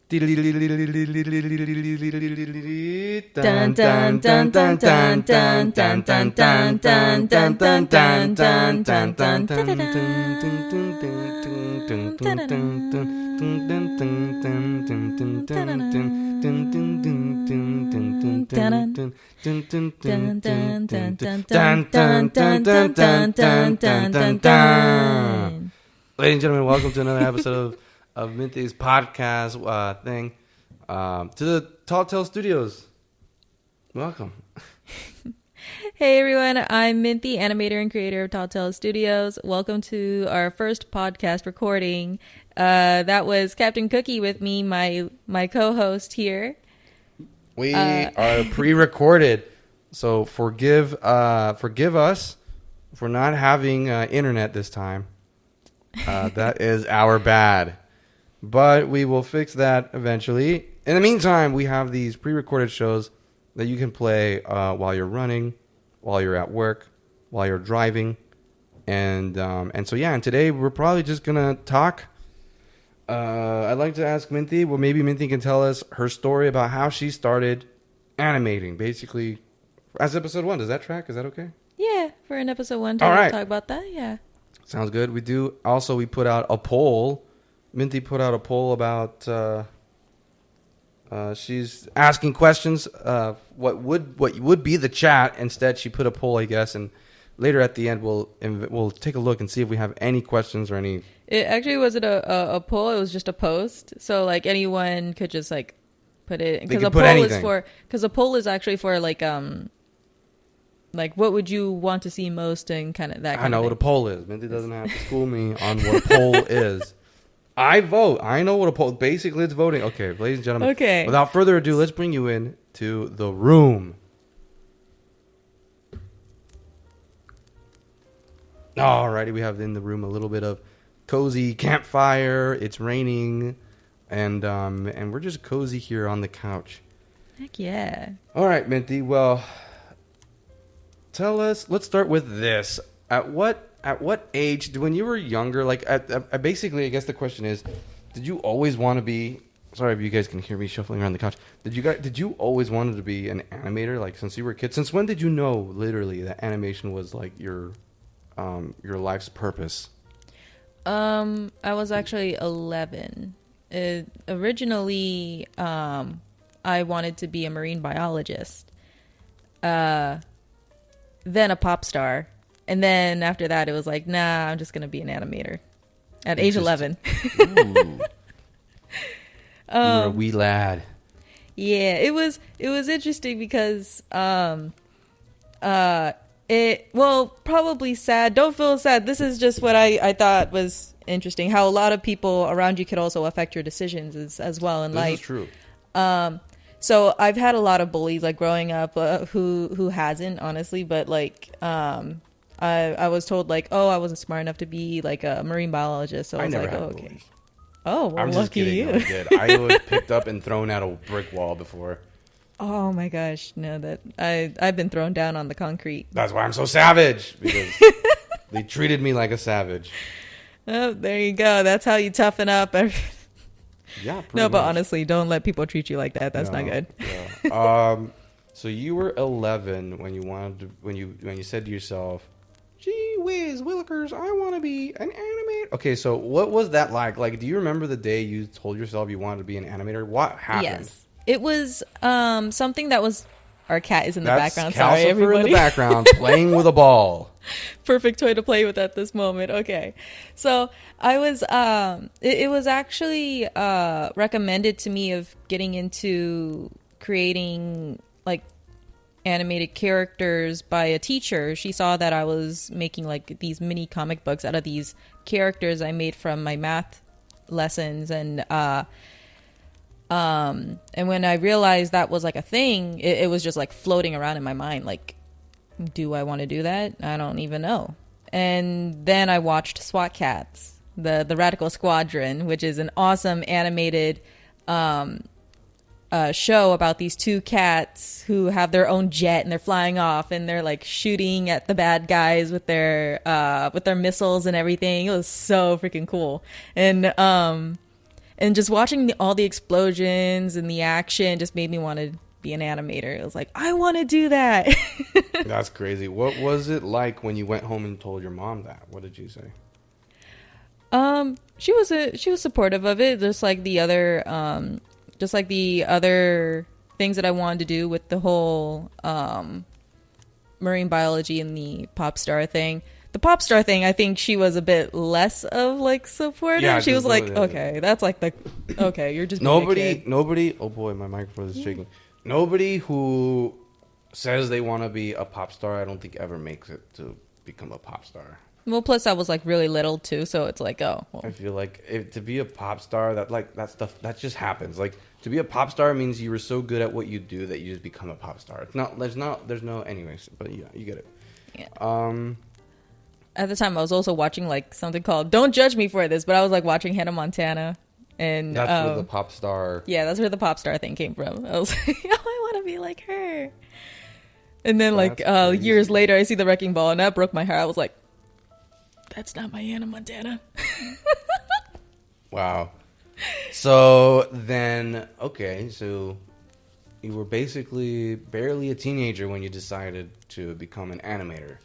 Dun dun dun dun dun dun dun dun dun dun dun dun dun dun dun dun. Ladies and gentlemen, welcome to another episode of Minty's podcast thing. To the Tall Tale Studios. Welcome. Hey everyone, I'm Minty, animator and creator of Tall Tale Studios. Welcome to our first podcast recording. That was Captain Cookie with me, my co-host here. We are pre-recorded, so forgive us for not having internet this time. That is our bad. But we will fix that eventually. In the meantime, we have these pre-recorded shows that you can play while you're running, while you're at work, while you're driving. And today we're probably just going to talk. I'd like to ask Minty, well, maybe Minty can tell us her story about how she started animating, basically, as episode 1. Does that track? Is that okay? Yeah, for an episode 1 to talk about that, yeah. Sounds good. We put out a poll. Minty put out a poll about she's asking questions. What would be the chat? Instead, she put a poll, I guess, and later at the end we'll take a look and see if we have any questions or any. It actually wasn't a poll; it was just a post. So like anyone could just like put it because a poll is actually for like what would you want to see most and kind of that. I know what a poll is. Minty doesn't have to school me on what a poll is. I vote. I know what a poll. Basically, it's voting. Okay, ladies and gentlemen. Okay. Without further ado, let's bring you in to the room. Alrighty, we have in the room a little bit of cozy campfire. It's raining, and we're just cozy here on the couch. Heck yeah! All right, Minty. Well, tell us. Let's start with this. At what age, when you were younger, like, basically, I guess the question is, did you always want to be, sorry if you guys can hear me shuffling around the couch, did you always wanted to be an animator, like, since you were a kid? Since when did you know, literally, that animation was, like, your life's purpose? I was actually 11. Originally, I wanted to be a marine biologist, then a pop star. And then after that, it was like, nah, I'm just going to be an animator at age 11. You were a wee lad. Yeah, it was interesting because, probably sad. Don't feel sad. This is just what I thought was interesting. How a lot of people around you could also affect your decisions as well in life. This is true. So I've had a lot of bullies like growing up who hasn't, honestly, but like, I was told like, oh, I wasn't smart enough to be like a marine biologist. So I was like, oh, okay. Bullies. Oh, well, I'm just lucky kidding. you. I did. I was picked up and thrown at a brick wall before. Oh my gosh, no, that I've been thrown down on the concrete. That's why I'm so savage, because they treated me like a savage. Oh, there you go. That's how you toughen up. Yeah. No, but honestly, don't let people treat you like that. That's not good. Yeah. So you were 11 when you said to yourself, "Gee whiz, Willikers, I want to be an animator." Okay, so what was that like? Like, do you remember the day you told yourself you wanted to be an animator? What happened? Yes, it was something that was. Our cat is in the background. Calcifer Sorry, everybody. in the background playing with a ball. Perfect toy to play with at this moment. Okay, so I was. It was actually recommended to me of getting into creating like animated characters by a teacher. She saw that I was making like these mini comic books out of these characters I made from my math lessons, and when I realized that was like a thing, it was just like floating around in my mind, like, do I want to do that? I don't even know. And then I watched SWAT Cats, the Radical Squadron, which is an awesome animated show about these two cats who have their own jet and they're flying off and they're like shooting at the bad guys with their missiles and everything. It was so freaking cool. And And just watching all the explosions and the action just made me want to be an animator. It was like, I want to do that. That's crazy. What was it like when you went home and told your mom that? What did you say? She was supportive of it, just like the other things that I wanted to do with the whole marine biology and the pop star thing. The pop star thing, I think she was a bit less of like supportive. Yeah, she was like, okay, that's like okay, you're just being a kid. Nobody. Oh boy, my microphone is shaking. Nobody who says they want to be a pop star, I don't think ever makes it to become a pop star. Well, plus I was like really little too, so it's like, oh. Well. I feel like to be a pop star, that stuff that just happens. Like to be a pop star means you were so good at what you do that you just become a pop star. It's not. There's no. Anyways, but yeah, you get it. Yeah. At the time, I was also watching like something called "Don't Judge Me for This," but I was like watching Hannah Montana, and that's where the pop star. Yeah, that's where the pop star thing came from. I was like, oh, I want to be like her. And then like years later, I see the Wrecking Ball, and that broke my heart. I was like, that's not my Hannah Montana. Wow. So then, okay, so you were basically barely a teenager when you decided to become an animator.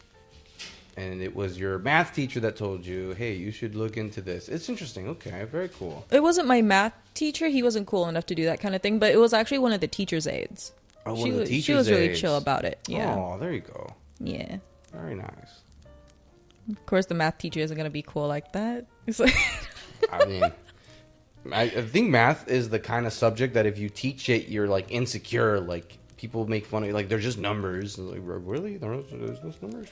And it was your math teacher that told you, hey, you should look into this. It's interesting. Okay, very cool. It wasn't my math teacher. He wasn't cool enough to do that kind of thing, but it was actually one of the teacher's aides. Oh, one of the teacher's aides. She was really chill about it. Yeah. Oh, there you go. Yeah. Very nice. Of course, the math teacher isn't going to be cool like that. It's like I mean, I think math is the kind of subject that if you teach it, you're like insecure. Like people make fun of you. Like they're just numbers. Like really, there's those numbers.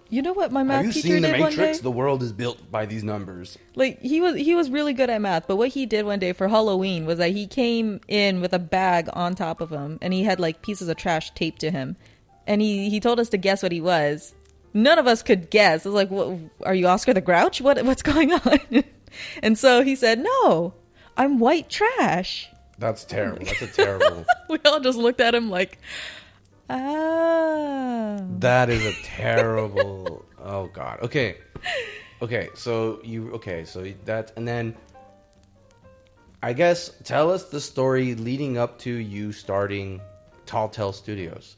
You know what my math teacher did one day? Have you seen The Matrix? The world is built by these numbers. Like he was really good at math, but what he did one day for Halloween was that he came in with a bag on top of him, and he had like pieces of trash taped to him, and he told us to guess what he was. None of us could guess. It was like, what, are you Oscar the Grouch? What's going on? And so he said, no, I'm white trash. That's terrible. That's a terrible. We all just looked at him like, ah. That is a terrible. Oh God. Okay. So that, and then I guess tell us the story leading up to you starting Tall Tale Studios.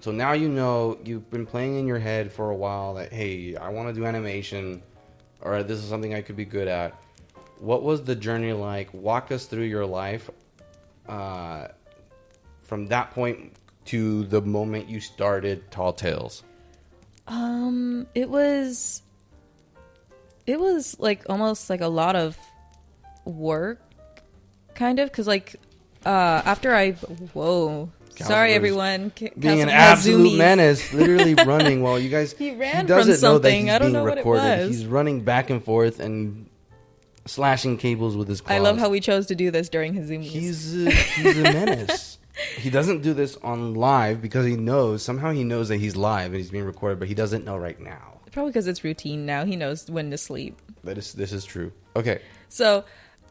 So now you know you've been playing in your head for a while that, hey, I want to do animation, or this is something I could be good at. What was the journey like? Walk us through your life from that point to the moment you started Tall Tales. It was like almost like a lot of work, kind of, because like after sorry, everyone. Being an absolute menace, literally running while you guys. He ran from something. I don't know what it was. He's running back and forth and slashing cables with his claws. I love how we chose to do this during his Zoom. He's a menace. He doesn't do this on live because he knows that he's live and he's being recorded, but he doesn't know right now. Probably because it's routine now. He knows when to sleep. This is true. Okay. So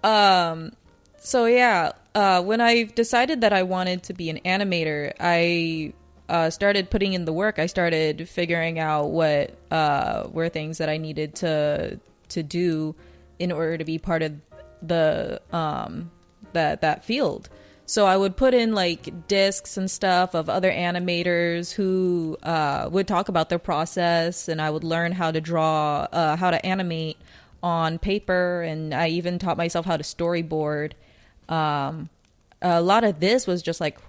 yeah, when I decided that I wanted to be an animator, I started putting in the work. I started figuring out what were things that I needed to do in order to be part of the that field. So I would put in like discs and stuff of other animators who would talk about their process, and I would learn how to draw, how to animate on paper, and I even taught myself how to storyboard. A lot of this was just like,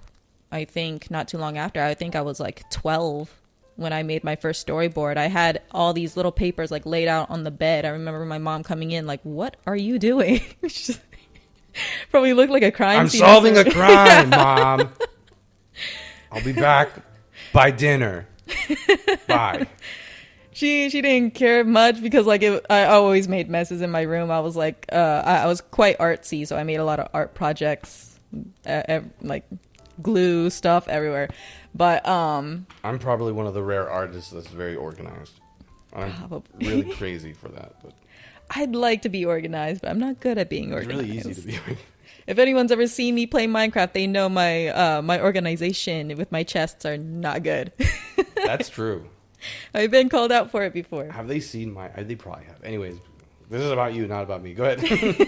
I think not too long after, I think I was like 12 when I made my first storyboard. I had all these little papers like laid out on the bed. I remember my mom coming in like, what are you doing? Probably looked like a crime scene. I'm solving a crime, Mom. I'll be back by dinner. Bye. She didn't care much because like I always made messes in my room. I was like I was quite artsy, so I made a lot of art projects, like glue stuff everywhere. But I'm probably one of the rare artists that's very organized. I'm really crazy for that, but I'd like to be organized, but I'm not good at being organized. It's really easy to be organized. If anyone's ever seen me play Minecraft, they know my organization with my chests are not good. That's true. I've been called out for it before. Have they seen they probably have. Anyways, this is about you, not about me. Go ahead.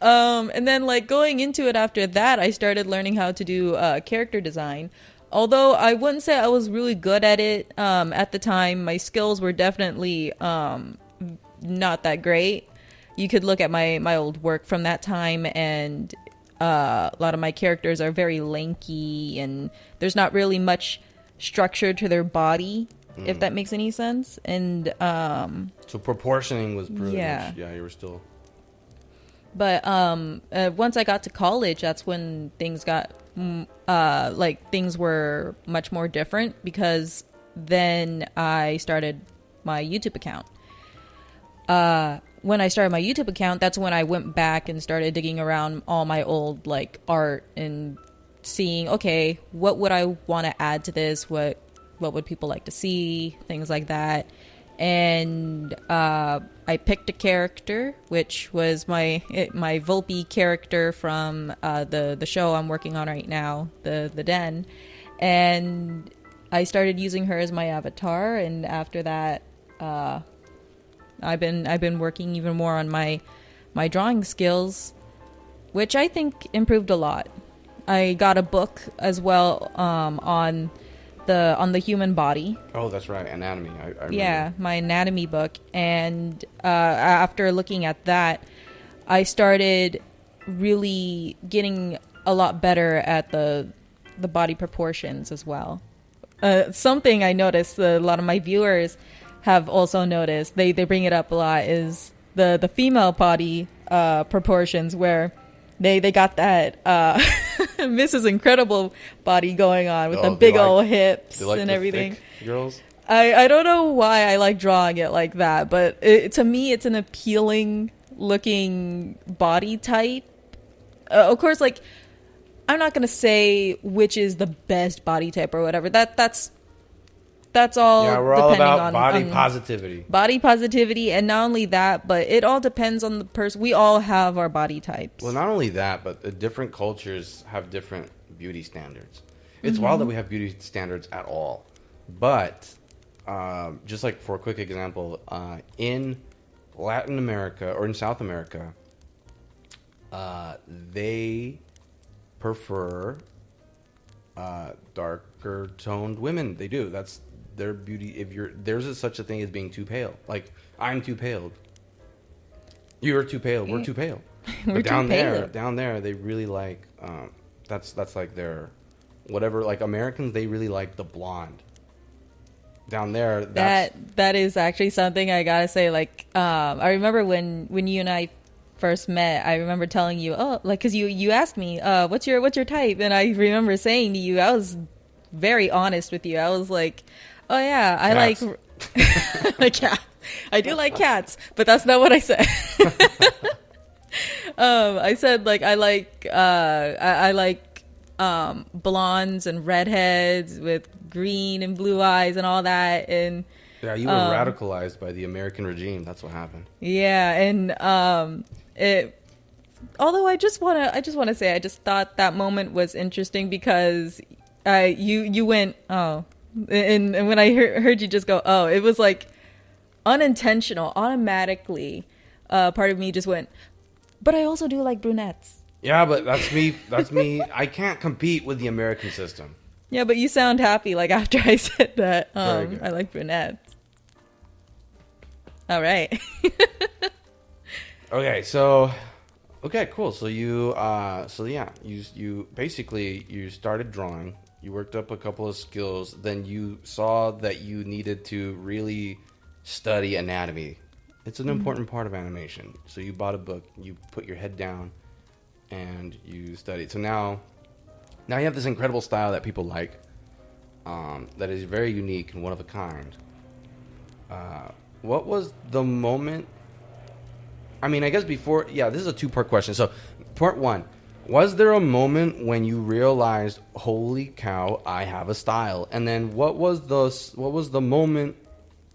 And then like going into it after that, I started learning how to do character design. Although I wouldn't say I was really good at it at the time, my skills were definitely not that great. You could look at my old work from that time, and a lot of my characters are very lanky, and there's not really much structure to their body, if that makes any sense. And so proportioning was pretty Yeah. much, you were still. But once I got to college, that's when things got things were much more different, because then I started my YouTube account. When I started my YouTube account, that's when I went back and started digging around all my old like art and seeing, okay, what would I want to add to this? What would people like to see? Things like that. And I picked a character, which was my Volpe character from the show I'm working on right now, the Den, and I started using her as my avatar. And after that, I've been working even more on my drawing skills, which I think improved a lot. I got a book as well on the human body. Oh, that's right, anatomy. I remember. Yeah, my anatomy book. And after looking at that, I started really getting a lot better at the body proportions as well. Something I noticed a lot of my viewers have also noticed, they bring it up a lot, is the female body proportions, where they got that Mrs. Incredible body going on with the big old hips like and the everything. Thick girls. I don't know why I like drawing it like that, but to me it's an appealing looking body type. Of course, like, I'm not gonna say which is the best body type or whatever. That's all. Yeah, we're all about body positivity. Body positivity, and not only that, but it all depends on the person. We all have our body types. Well, not only that, but different cultures have different beauty standards. It's wild that we have beauty standards at all. But just like for a quick example, in Latin America or in South America, they prefer darker toned women. They do. That's their beauty. If there's such a thing as being too pale. Like, I'm too pale. You're too pale. We're too pale. We're But down too pale. down there, they really like. That's like their whatever. Like Americans, they really like the blonde. Down there, that is actually something I gotta say. Like, I remember when you and I first met, I remember telling you, because you asked me, what's your type, and I remember saying to you, I was very honest with you. I was like, oh yeah, I Cats. like yeah, I do like cats, but that's not what I said. I said like I like blondes and redheads with green and blue eyes and all that. And yeah, you were radicalized by the American regime. That's what happened. yeah, and although I just want to say I just thought that moment was interesting, because you went, oh, and when I heard you just go, oh, it was like unintentional, automatically. Part of me just went, but I also do like brunettes. Yeah, but that's me. That's me. I can't compete with the American system. Yeah, but you sound happy like after I said that. Very good. I like brunettes. All right. Okay, so cool. So you you basically you started drawing. You worked up a couple of skills. Then you saw that you needed to really study anatomy. It's an important part of animation. So you bought a book. You put your head down, and you studied. So now you have this incredible style that people like. That is very unique and one of a kind. What was the moment? I mean, I guess before, this is a two-part question. So, part one, was there a moment when you realized, holy cow, I have a style? And then what was the moment,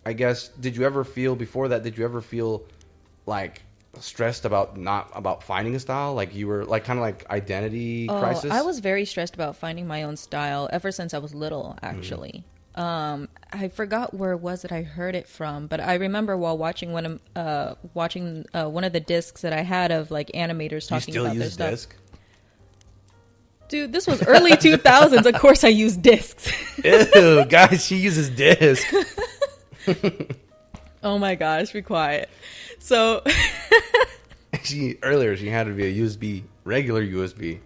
I guess, did you ever feel before that, like stressed about finding a style? Like you were like kind of like identity crisis? I was very stressed about finding my own style ever since I was little, actually. I forgot where it was that I heard it from, but I remember while watching one of the discs that I had of like animators talking about their stuff. Disc? Dude, this was early 2000s. Of course I use discs. Ew, guys, she uses disc. Oh my gosh, be quiet. So earlier she had to be a USB, regular USB.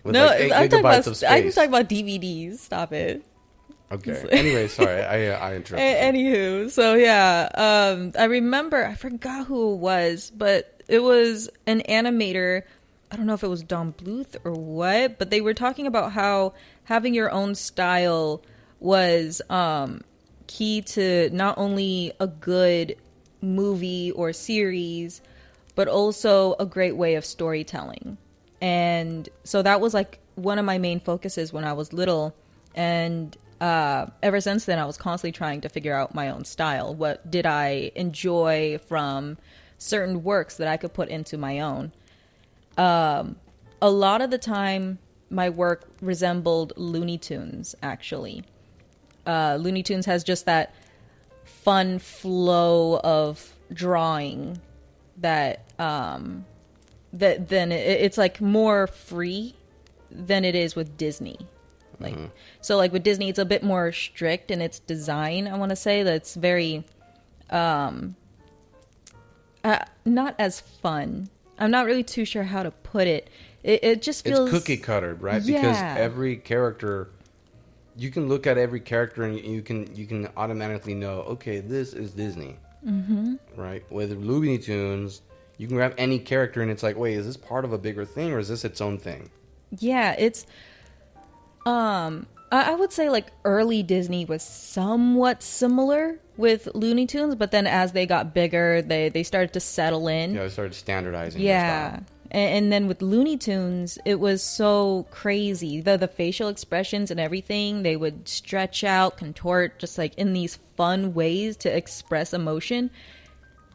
With no, like 8 I'm talking gigabytes of space. I'm talking about DVDs. Stop it. Okay. Anyway, sorry, I interrupted. Anywho, so yeah, I remember, I forgot who it was, but it was an animator. I don't know if it was Don Bluth or what, but they were talking about how having your own style was key to not only a good movie or series, but also a great way of storytelling. And so that was like one of my main focuses when I was little. And ever since then, I was constantly trying to figure out my own style. What did I enjoy from certain works that I could put into my own? A lot of the time, my work resembled Looney Tunes, actually. Looney Tunes has just that fun flow of drawing that then it's like more free than it is with Disney. Like, so like with Disney, it's a bit more strict in its design. I want to say that's very, not as fun. I'm not really too sure how to put it. It just feels... It's cookie cuttered, right? Yeah. Because every character, you can look at every character and you can automatically know, okay, this is Disney. Mm-hmm. Right? With Looney Tunes, you can grab any character and it's like, wait, is this part of a bigger thing or is this its own thing? Yeah, it's... I would say like early Disney was somewhat similar with Looney Tunes, but then as they got bigger, they started to settle in. Yeah, they started standardizing. Yeah, and then with Looney Tunes, it was so crazy. The facial expressions and everything, they would stretch out, contort, just like in these fun ways to express emotion.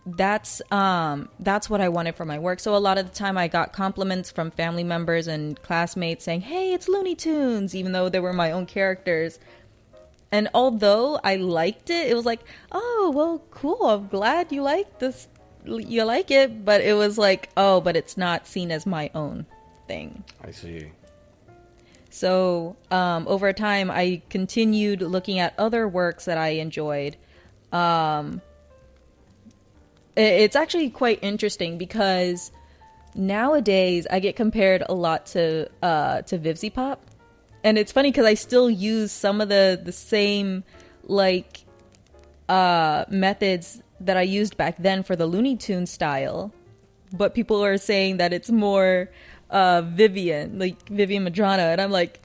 That's what I wanted for my work. So a lot of the time I got compliments from family members and classmates saying, "Hey, it's Looney Tunes," even though they were my own characters. And although I liked it, it was like, "Oh, well, cool. I'm glad you like this. You like it." But it was like, "Oh, but it's not seen as my own thing." I see. So over time, I continued looking at other works that I enjoyed. It's actually quite interesting because nowadays I get compared a lot to Vivzy Pop, and it's funny because I still use some of the same like methods that I used back then for the Looney Tunes style, but people are saying that it's more Vivian Madrano, and I'm like,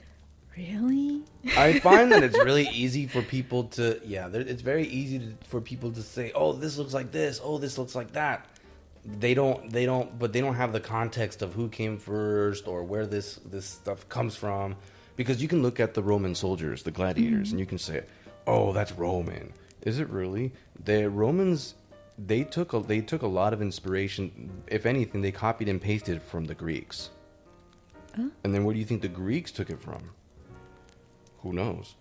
really? I find that it's really easy for people to, it's very easy for people to say, oh, this looks like this, oh, this looks like that. They don't have the context of who came first or where this stuff comes from. Because you can look at the Roman soldiers, the gladiators, and you can say, oh, that's Roman. Is it really? The Romans, they took a lot of inspiration. If anything, they copied and pasted from the Greeks. Huh? And then where do you think the Greeks took it from? Who knows?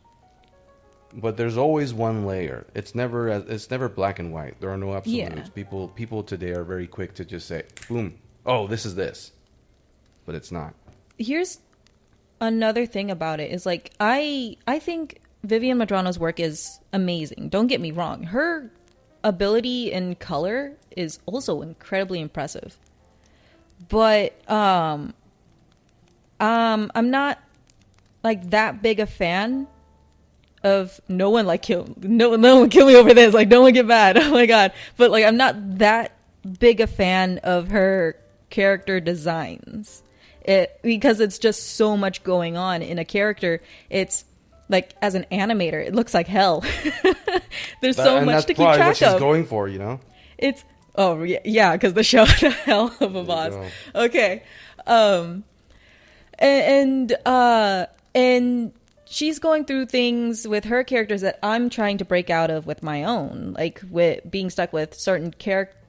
But there's always one layer. It's never black and white. There are no absolutes. Yeah. People today are very quick to just say, boom, oh, this is this. But it's not. Here's another thing about it is like I think Vivian Madrano's work is amazing. Don't get me wrong. Her ability in color is also incredibly impressive. But I'm not like that big a fan of no one kill me over this, like no one get mad, oh my god. But like I'm not that big a fan of her character designs, because it's just so much going on in a character. It's like, as an animator, it looks like hell. There's so much to keep track of. That's what she's going for, you know. It's because the show is a hell of a boss. Okay. And she's going through things with her characters that I'm trying to break out of with my own, like with being stuck with certain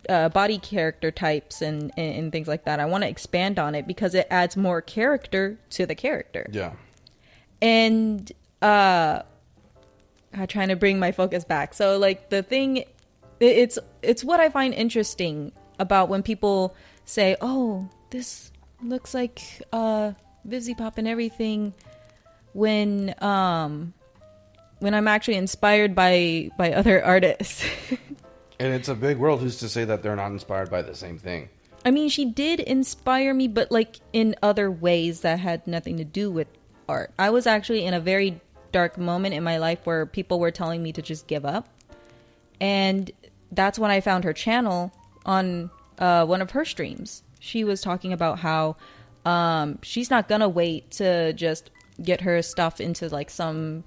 body character types and things like that. I want to expand on it because it adds more character to the character. Yeah. And trying to bring my focus back. So like the thing, it's what I find interesting about when people say, "Oh, this looks like Vivzy Pop and everything," when I'm actually inspired by other artists. And it's a big world. Who's to say that they're not inspired by the same thing? I mean, she did inspire me, but like in other ways that had nothing to do with art. I was actually in a very dark moment in my life where people were telling me to just give up. And that's when I found her channel on one of her streams. She was talking about how she's not gonna wait to just get her stuff into like some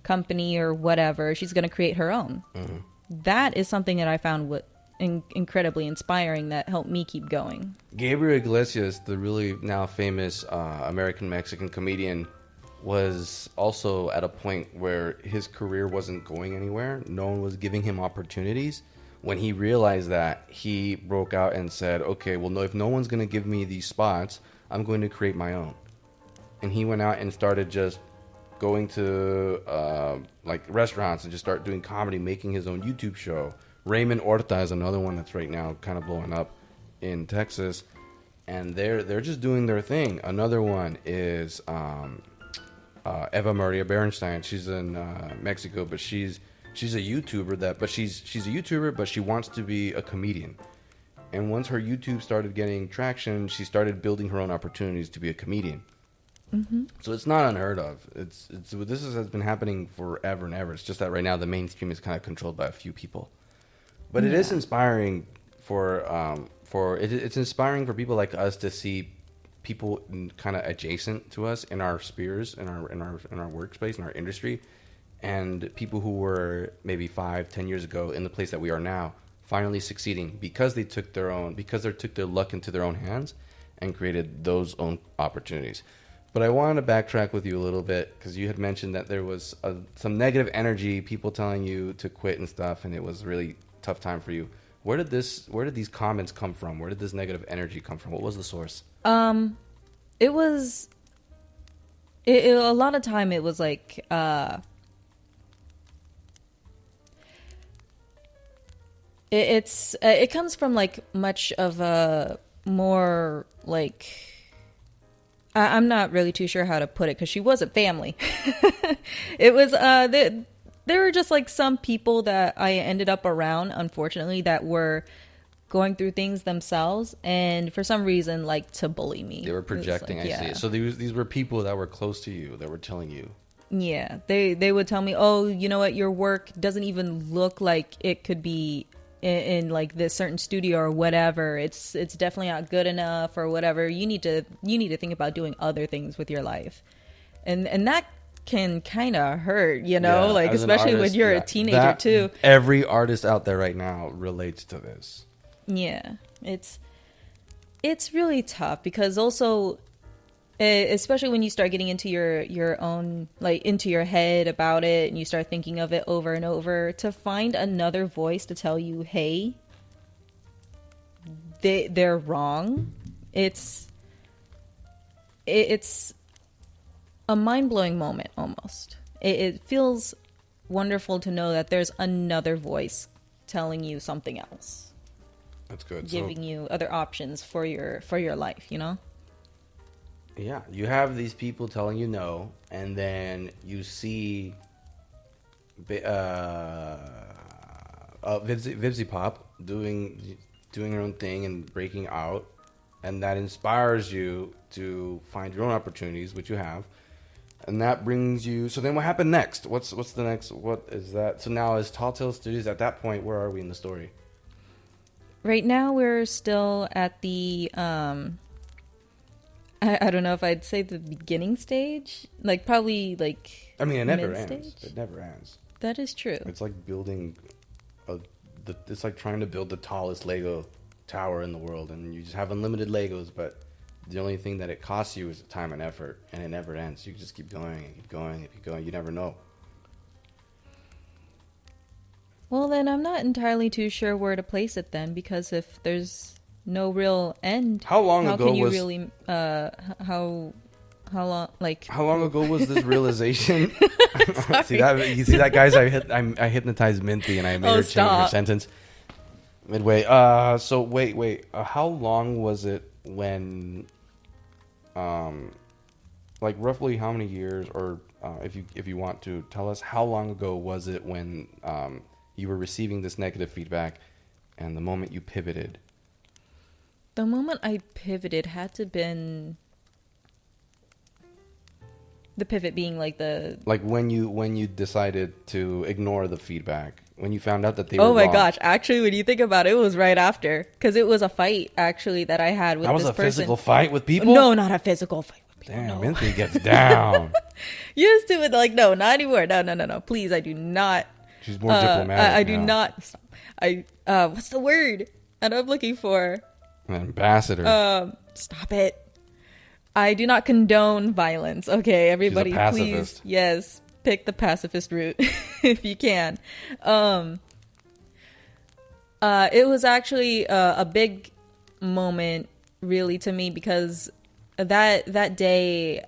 company or whatever. She's gonna create her own. Mm-hmm. That is something that I found incredibly inspiring that helped me keep going. Gabriel Iglesias, the really now famous American-Mexican comedian, was also at a point where his career wasn't going anywhere. No one was giving him opportunities. When he realized that, he broke out and said, okay, well, no, if no one's going to give me these spots, I'm going to create my own. And he went out and started just going to like restaurants and just start doing comedy, making his own YouTube show. Raymond Orta is another one that's right now kind of blowing up in Texas, and they're just doing their thing. Another one is Eva Maria Berenstein. She's in Mexico, but she's a YouTuber she's a YouTuber, but she wants to be a comedian. And once her YouTube started getting traction, she started building her own opportunities to be a comedian. Mm-hmm. So it's not unheard of. This has been happening forever and ever. It's just that right now the mainstream is kind of controlled by a few people. But it is inspiring it's inspiring for people like us to see people kind of adjacent to us in our spheres, in our workspace, in our industry, and people who were maybe 5-10 years ago in the place that we are now finally succeeding because they took their luck into their own hands and created those own opportunities. But I wanted to backtrack with you a little bit because you had mentioned that there was some negative energy, people telling you to quit and stuff, and it was really tough time for you. Where did these comments come from? Where did this negative energy come from? What was the source? It was a lot of time it was like it comes from like much of a more like I'm not really too sure how to put it because she wasn't family. It was there were just like some people that I ended up around, unfortunately, that were going through things themselves, and for some reason, like to bully me. They were projecting. Like, I see. So these were people that were close to you that were telling you. Yeah, they would tell me, "Oh, you know what? Your work doesn't even look like it could be in like this certain studio or whatever. It's definitely not good enough or whatever. You need to think about doing other things with your life," and that can kind of hurt, like especially when you're a teenager too. Every artist out there right now relates to this. Yeah, it's really tough because also, especially when you start getting into your own, like into your head about it, and you start thinking of it over and over, to find another voice to tell you, hey, they're wrong. It's a mind-blowing moment almost. It feels wonderful to know that there's another voice telling you something else. That's good. Giving you other options for your life, Yeah, you have these people telling you no, and then you see Vivzy Pop doing her own thing and breaking out, and that inspires you to find your own opportunities, which you have. And that brings you. So then, what happened next? What's the next? What is that? So now, as Tall Tale Studios, at that point, where are we in the story? Right now, we're still at the. I don't know if I'd say the beginning stage. Like probably like. I mean, it never ends. It never ends. That is true. It's like building. It's like trying to build the tallest Lego tower in the world, and you just have unlimited Legos, but. The only thing that it costs you is time and effort, and it never ends. You just keep going and keep going and keep going. You never know. Well, then I'm not entirely too sure where to place it then, because if there's no real end, how long ago can you was really how How long? Like How long ago was this realization? Sorry. See that? You see that, guys? I hypnotized Minty and I made her change her sentence midway. So wait. How long was it when, like roughly how many years, or if you want to tell us, how long ago was it when you were receiving this negative feedback, and the moment you pivoted? The moment I pivoted had to been the pivot being like the when you decided to ignore the feedback, when you found out that they were oh my wrong. gosh, actually when you think about it, it was right after, because it was a fight actually that I had with That was this a person. physical fight with people? No, not a physical fight with people. Damn, No. Minty gets down. Used to it, like, no, not anymore. No. Please, I do not. She's more diplomatic. I do not. Stop. What's the word that I'm looking for? An ambassador. Stop it. I do not condone violence. Okay, everybody, please. Yes, pick the pacifist route if you can. It was actually a big moment, really, to me, because that day,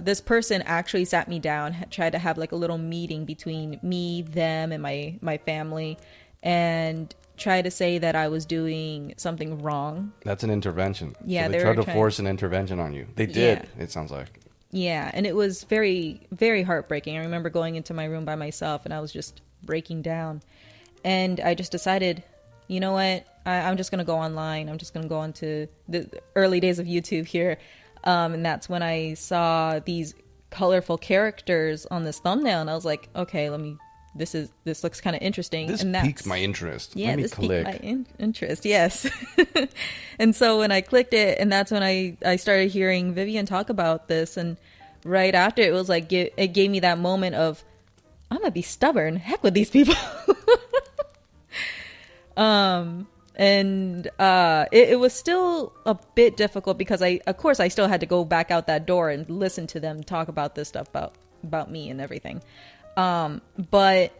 this person actually sat me down, tried to have like a little meeting between me, them, and my family, and tried to say that I was doing something wrong. That's an intervention. Yeah, so they tried to force an intervention on you. They did. Yeah. It sounds like. Yeah, and it was very, very heartbreaking. I remember going into my room by myself, and I was just breaking down, and I just decided, you know what? I'm just going to go online. I'm just going to go onto the early days of YouTube here. And that's when I saw these colorful characters on this thumbnail. And I was like, okay, this looks kind of interesting. This piqued my interest. Yeah, Let me this click. piqued my interest. Yes. And so when I clicked it, and that's when I started hearing Vivian talk about this. And right after, it was like, it gave me that moment of, I'm going to be stubborn. Heck with these people. It was still a bit difficult because of course I still had to go back out that door and listen to them talk about this stuff about me and everything. But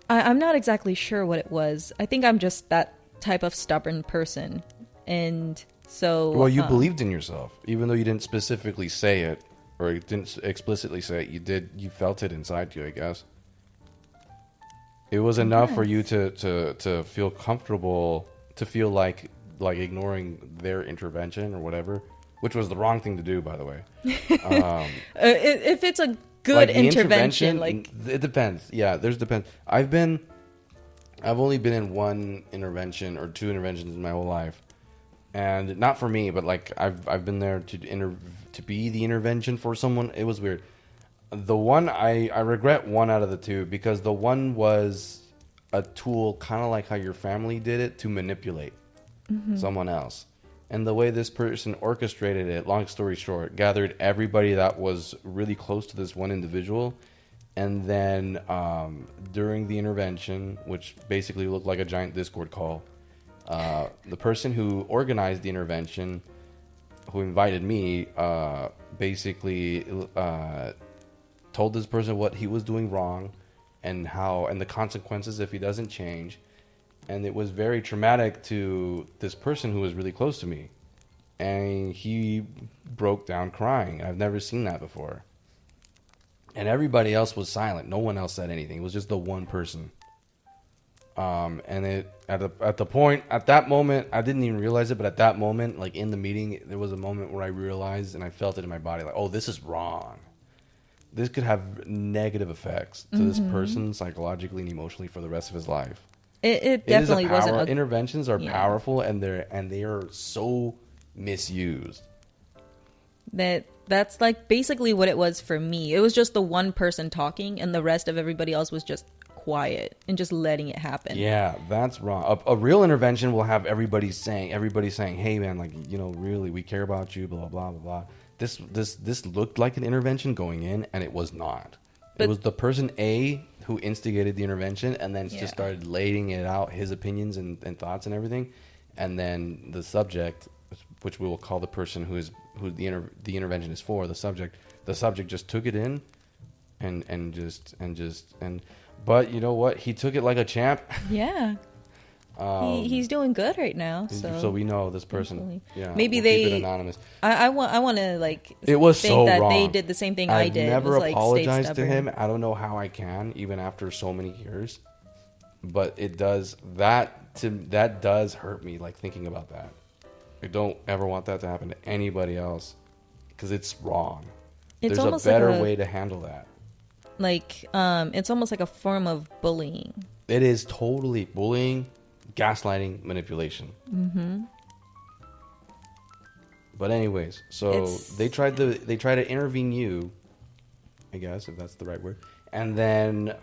I'm not exactly sure what it was. I think I'm just that type of stubborn person. And so... Well, you believed in yourself, even though you didn't specifically say it, or you didn't explicitly say it, you felt it inside you, I guess. It was enough for you to feel comfortable, to feel like ignoring their intervention or whatever, which was the wrong thing to do, by the way. If it's a good intervention, like it depends. Yeah, depends. I've only been in one intervention or two interventions in my whole life, and not for me, but like I've been there to be the intervention for someone. It was weird. The one I regret one out of the two, because the one was a tool, kind of like how your family did it, to manipulate someone else. And the way this person orchestrated it, long story short, gathered everybody that was really close to this one individual. And then during the intervention, which basically looked like a giant Discord call, the person who organized the intervention, who invited me, basically... told this person what he was doing wrong and the consequences if he doesn't change. And it was very traumatic to this person who was really close to me. And he broke down crying. I've never seen that before. And everybody else was silent. No one else said anything. It was just the one person. And it at that moment, I didn't even realize it, but at that moment, like in the meeting, there was a moment where I realized, and I felt it in my body, like, oh, this is wrong. This could have negative effects to this person psychologically and emotionally for the rest of his life. It definitely wasn't. Interventions are powerful, and they are so misused. That's like basically what it was for me. It was just the one person talking, and the rest of everybody else was just quiet and just letting it happen. Yeah, that's wrong. A real intervention will have everybody saying, "Hey, man, like, you know, really, we care about you." Blah blah blah blah. This looked like an intervention going in, and it was not. It was the person A who instigated the intervention, and then just started laying it out, his opinions and thoughts and everything, and then the subject, which we will call the person who the intervention is for, the subject just took it in, but you know what? He took it like a champ. Yeah. He's doing good right now. So we know this person. Thankfully. Yeah, Maybe we'll keep it anonymous. I want to like. It was think so that wrong. they did the same thing I did. I've never was, like, apologized stay to him. stubborn. I don't know how I can, even after so many years. But it does that does hurt me. Like thinking about that. I don't ever want that to happen to anybody else because it's wrong. It's There's almost a better like way to handle that. Like it's almost like a form of bullying. It is totally bullying, gaslighting, manipulation. Mm-hmm. But anyways, so they try to intervene you, I guess, if that's the right word. And then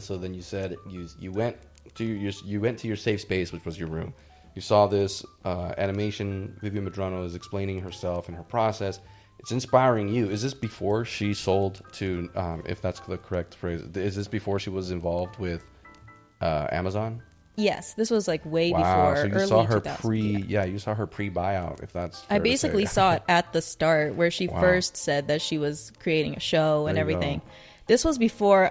so then you said you went to your safe space, which was your room. You saw this animation. Vivian Medrano is explaining herself and her process. It's inspiring you. Is this before she sold to, if that's the correct phrase, is this before she was involved with Amazon? Yes, this was like way Wow, before. so you early saw her 2000s, you saw her pre-buyout, if that's fair I to basically say. saw it at the start where she Wow. first said that she was creating a show and There you everything. go. This was before,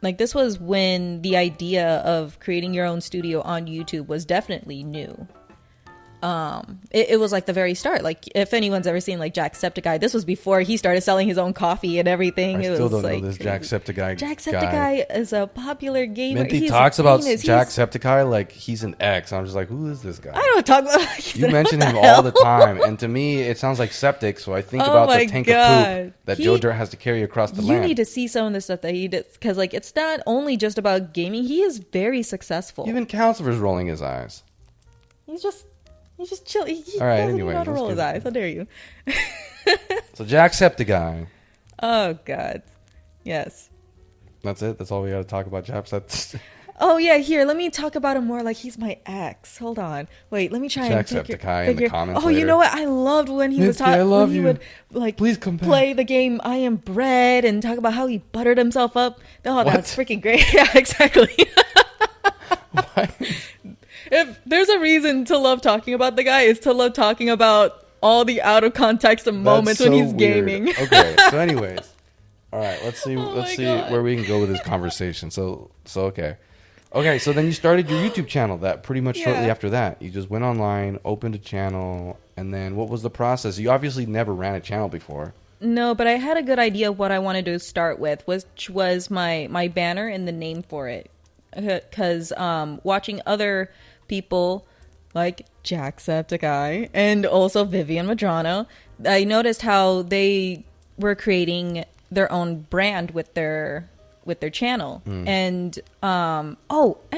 like this was when the idea of creating your own studio on YouTube was definitely new. It was like the very start. Like if anyone's ever seen like Jacksepticeye, this was before he started selling his own coffee and everything. I It still was don't like know this Jacksepticeye guy. Jacksepticeye is a popular gamer. Minty He's talks about famous. Jacksepticeye like he's an ex. I'm just like, who is this guy? I don't talk about. You mention him all the time, and to me, it sounds like septic. So I think Oh about my the tank God. of poop that Joe Dirt has to carry across the You land. need to see some of the stuff that he did because, like, it's not only just about gaming. He is very successful. Even Counselor's rolling his eyes. He's just chill. He All right, doesn't anyway, even know how to let's roll his get- eyes. How dare you? So Jacksepticeye. Oh God, yes. That's it. That's all we got to talk about Jacksepticeye. Oh yeah, here. Let me talk about him more. Like he's my ex. Hold on. Wait. Let me try and Jacksepticeye in the comments Oh, you later. know what? I loved when he was Minty, I talking. love When he you. would like Please come back. play the game I Am Bread and talk about how he buttered himself up. Oh, What? that's freaking great. Yeah, exactly. What? If there's a reason to love talking about the guy, it's to love talking about all the out of context moments That's when so he's weird. gaming. Okay. So, anyways, all right. Let's see. Oh let's my see God. where we can go with this conversation. So okay. Okay. So then you started your YouTube channel. That pretty much shortly Yeah. after that, you just went online, opened a channel, and then what was the process? You obviously never ran a channel before. No, but I had a good idea of what I wanted to start with, which was my banner and the name for it. Because watching other people like Jacksepticeye and also Vivian Medrano, I noticed how they were creating their own brand with their channel. And and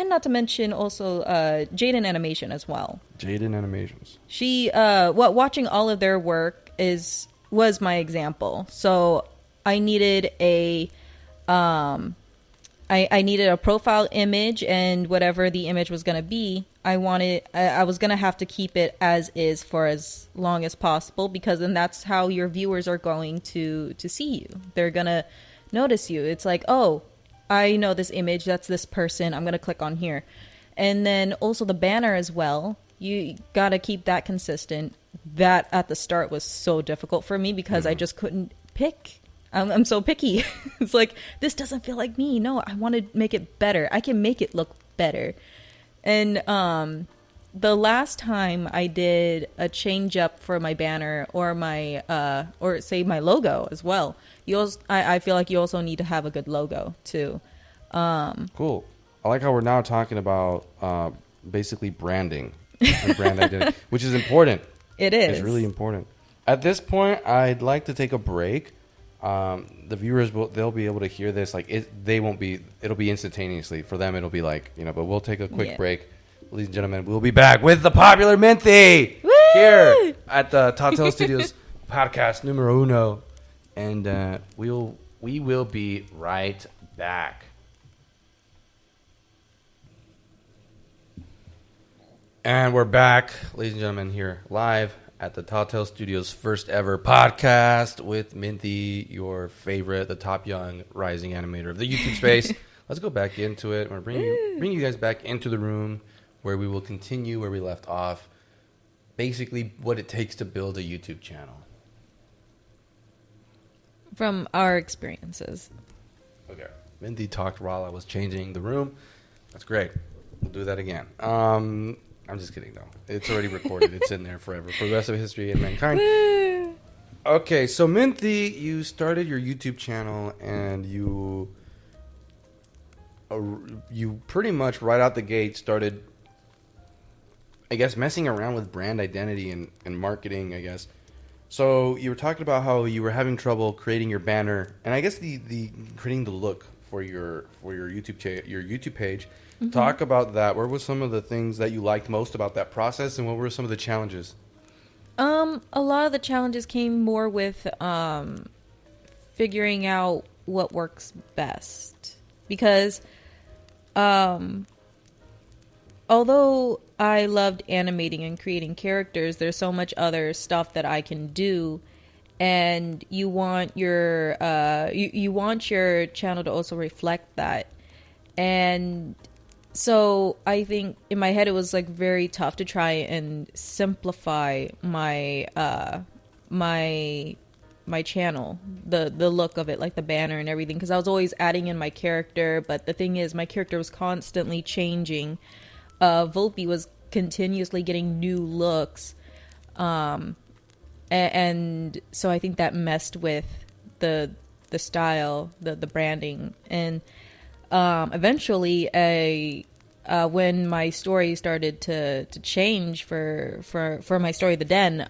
not to mention also Jaden Animation as well. Jaden Animations. She watching all of their work was my example. So I needed I needed a profile image, and whatever the image was going to be, I was going to have to keep it as is for as long as possible, because then that's how your viewers are going to see you. They're going to notice you. It's like, oh, I know this image. That's this person. I'm going to click on here. And then also the banner as well. You got to keep that consistent. That at the start was so difficult for me because I just couldn't pick. I'm so picky. It's like, this doesn't feel like me. No, I want to make it better. I can make it look better. And the last time I did a change up for my banner or my or say my logo as well, I feel like you also need to have a good logo too. Cool. I like how we're now talking about basically branding and brand identity, which is important. It is. It's really important. At this point, I'd like to take a break. The viewers they'll be able to hear this it'll be instantaneously for them. It'll be like, but we'll take a quick break. Ladies and gentlemen, we'll be back with the popular Minty here at the Tattoo Studios podcast numero uno, and we will be right back. And we're back, ladies and gentlemen, here live at the Tattoo Studios' first ever podcast with Minty, your favorite, the top young rising animator of the YouTube space. Let's go back into it. We're bring you guys back into the room where we will continue where we left off. Basically, what it takes to build a YouTube channel. From our experiences. Okay. Minty talked while I was changing the room. That's great. We'll do that again. I'm just kidding, though. It's already recorded. It's in there forever for the rest of history and mankind. Okay, so Minthy, you started your YouTube channel, and you pretty much right out the gate started, I guess, messing around with brand identity and marketing, I guess. So you were talking about how you were having trouble creating your banner, and I guess the creating the look for your YouTube page. Mm-hmm. Talk about that. What were some of the things that you liked most about that process, and what were some of the challenges? A lot of the challenges came more with figuring out what works best, because although I loved animating and creating characters, there's so much other stuff that I can do, and you want your you want your channel to also reflect that. And so I think in my head it was like very tough to try and simplify my my channel, the look of it, like the banner and everything, because I was always adding in my character, but the thing is my character was constantly changing. Volpe was continuously getting new looks, and so I think that messed with the style, the branding, and eventually when my story started to change for my story, The Den,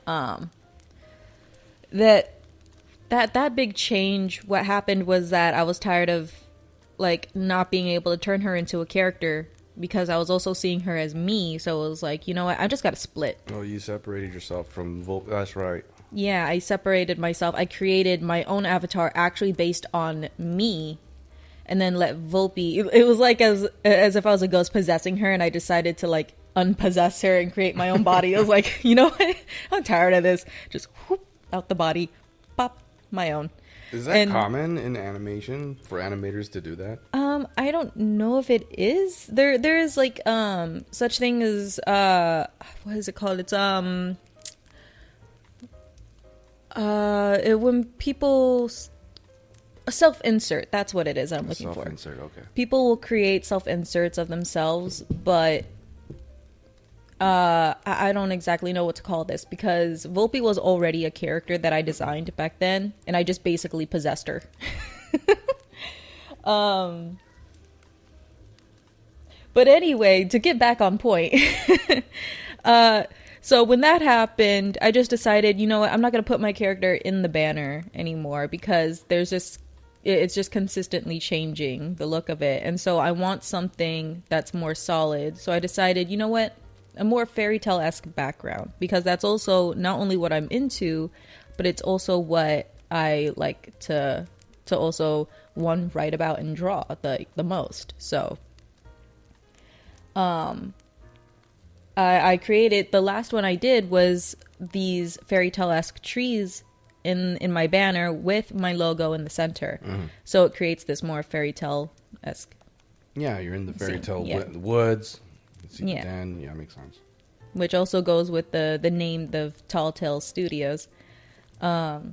that big change, what happened was that I was tired of like not being able to turn her into a character, because I was also seeing her as me. So it was like, you know what, I just got to split. Oh, you separated yourself from Volpe. That's right. Yeah, I separated myself. I created my own avatar actually based on me, and then let Volpe. It was like as if I was a ghost possessing her, and I decided to like unpossess her and create my own body. I was like, you know what? I'm tired of this. Just whoop out the body, pop my own. Is that common in animation for animators to do that? I don't know if it is. There is like such thing as what is it called? It's when people self-insert. That's what it is I'm looking for. Self-insert, okay. People will create self-inserts of themselves, but I don't exactly know what to call this, because Volpe was already a character that I designed back then, and I just basically possessed her. But anyway, to get back on point, so when that happened, I just decided, you know what, I'm not going to put my character in the banner anymore, because it's just consistently changing the look of it. And so I want something that's more solid. So I decided, you know what, a more fairy tale-esque background, because that's also not only what I'm into, but it's also what I like to also write about and draw the most. So I created, the last one I did was these fairy tale-esque trees in my banner with my logo in the center. Mm-hmm. So it creates this more fairy tale-esque. Yeah, you're in the fairy tale woods. Yeah. Den. Yeah, makes sense. Which also goes with the name of Tall Tale Studios. So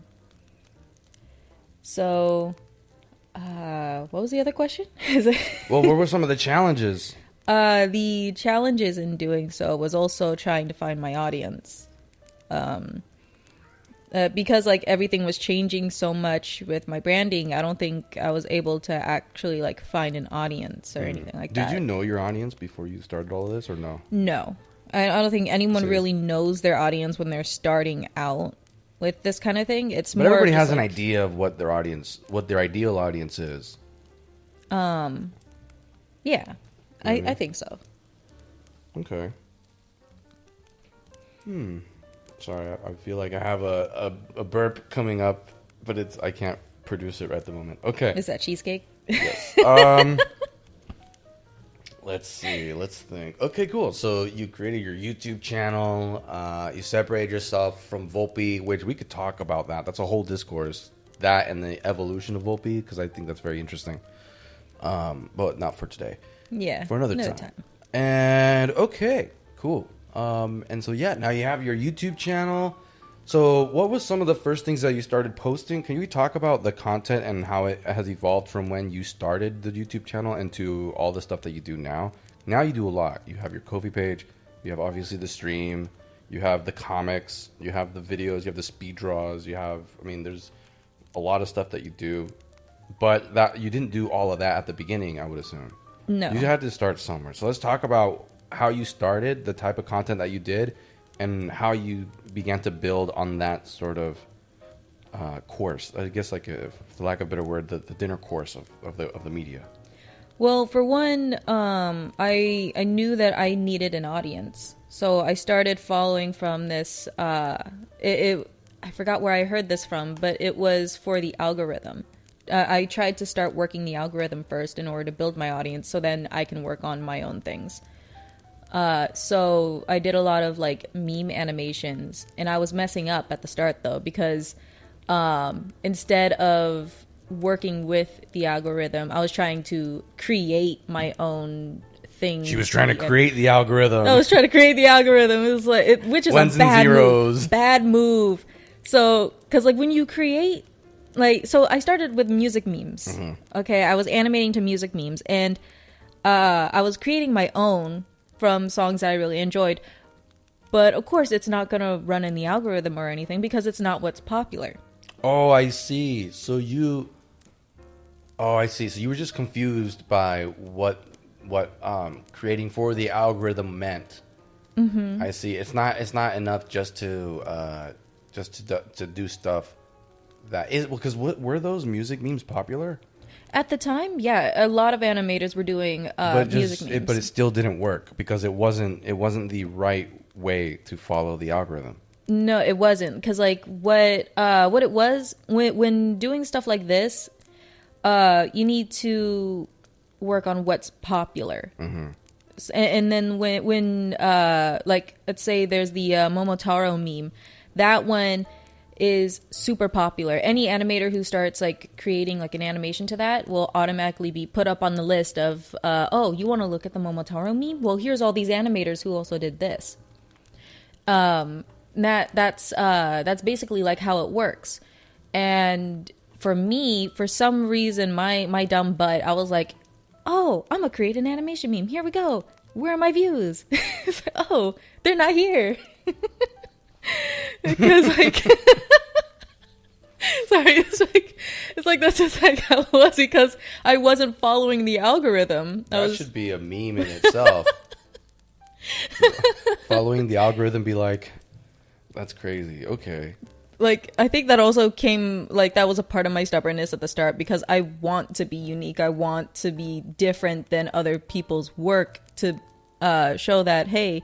what was the other question? Well, what were some of the challenges? The challenges in doing so was also trying to find my audience. Because like everything was changing so much with my branding, I don't think I was able to actually like find an audience or anything like that. Did you know your audience before you started all of this, or no? No. I don't think anyone really knows their audience when they're starting out with this kind of thing. It's but more everybody has like, an idea of what their ideal audience is. Yeah. I think so. Okay. Sorry, I feel like I have a burp coming up, but I can't produce it right at the moment. Okay. Is that cheesecake? Yes. Let's see. Let's think. Okay, cool. So you created your YouTube channel. You separated yourself from Volpe, which we could talk about that. That's a whole discourse. That and the evolution of Volpe, because I think that's very interesting. But not for today. Yeah. For another time. And okay, cool. And so yeah, now you have your YouTube channel. So what was some of the first things that you started posting? Can you talk about the content and how it has evolved from when you started the YouTube channel into all the stuff that you do now? Now you do a lot. You have your Kofi page. You have obviously the stream. You have the comics. You have the videos. You have the speed draws. You have, I mean, there's a lot of stuff that you do. But that you didn't do all of that at the beginning, I would assume. No. You had to start somewhere. So let's talk about how you started, the type of content that you did, and how you began to build on that sort of course. I guess, like, for lack of a better word, the dinner course of the media. Well, for one, I knew that I needed an audience. So I started following from this, I forgot where I heard this from, but it was for the algorithm. I tried to start working the algorithm first in order to build my audience, so then I can work on my own things. So I did a lot of like meme animations, and I was messing up at the start though, because instead of working with the algorithm, I was trying to create my own thing. She was trying to create the algorithm. I was trying to create the algorithm. It was like, which is ones a bad and zeros. Move. Bad move. So, because like when you create, like, so I started with music memes. Mm-hmm. Okay, I was animating to music memes, and I was creating my own from songs that I really enjoyed. But of course, it's not going to run in the algorithm or anything because it's not what's popular. Oh, I see. So you were just confused by what creating for the algorithm meant. Mm-hmm. I see. It's not enough just to do stuff that is, because were those music memes popular? At the time, yeah, a lot of animators were doing music memes. But it still didn't work because it wasn't the right way to follow the algorithm. No, it wasn't, because like what it was when doing stuff like this, you need to work on what's popular. Mm-hmm. And then when like, let's say there's the Momotaro meme, that one is super popular. Any animator who starts like creating like an animation to that will automatically be put up on the list of oh, you want to look at the Momotaro meme? Well, here's all these animators who also did this. That's basically like how it works. And for me, for some reason, my dumb butt, I was like, oh, I'm gonna create an animation meme. Here we go. Where are my views? Oh, they're not here. Because like sorry, it's like that's just like how it was, because I wasn't following the algorithm. That should be a meme in itself. Following the algorithm, be like, that's crazy. Okay. Like, I think that also came, like, that was a part of my stubbornness at the start, because I want to be unique. I want to be different than other people's work to show that, hey,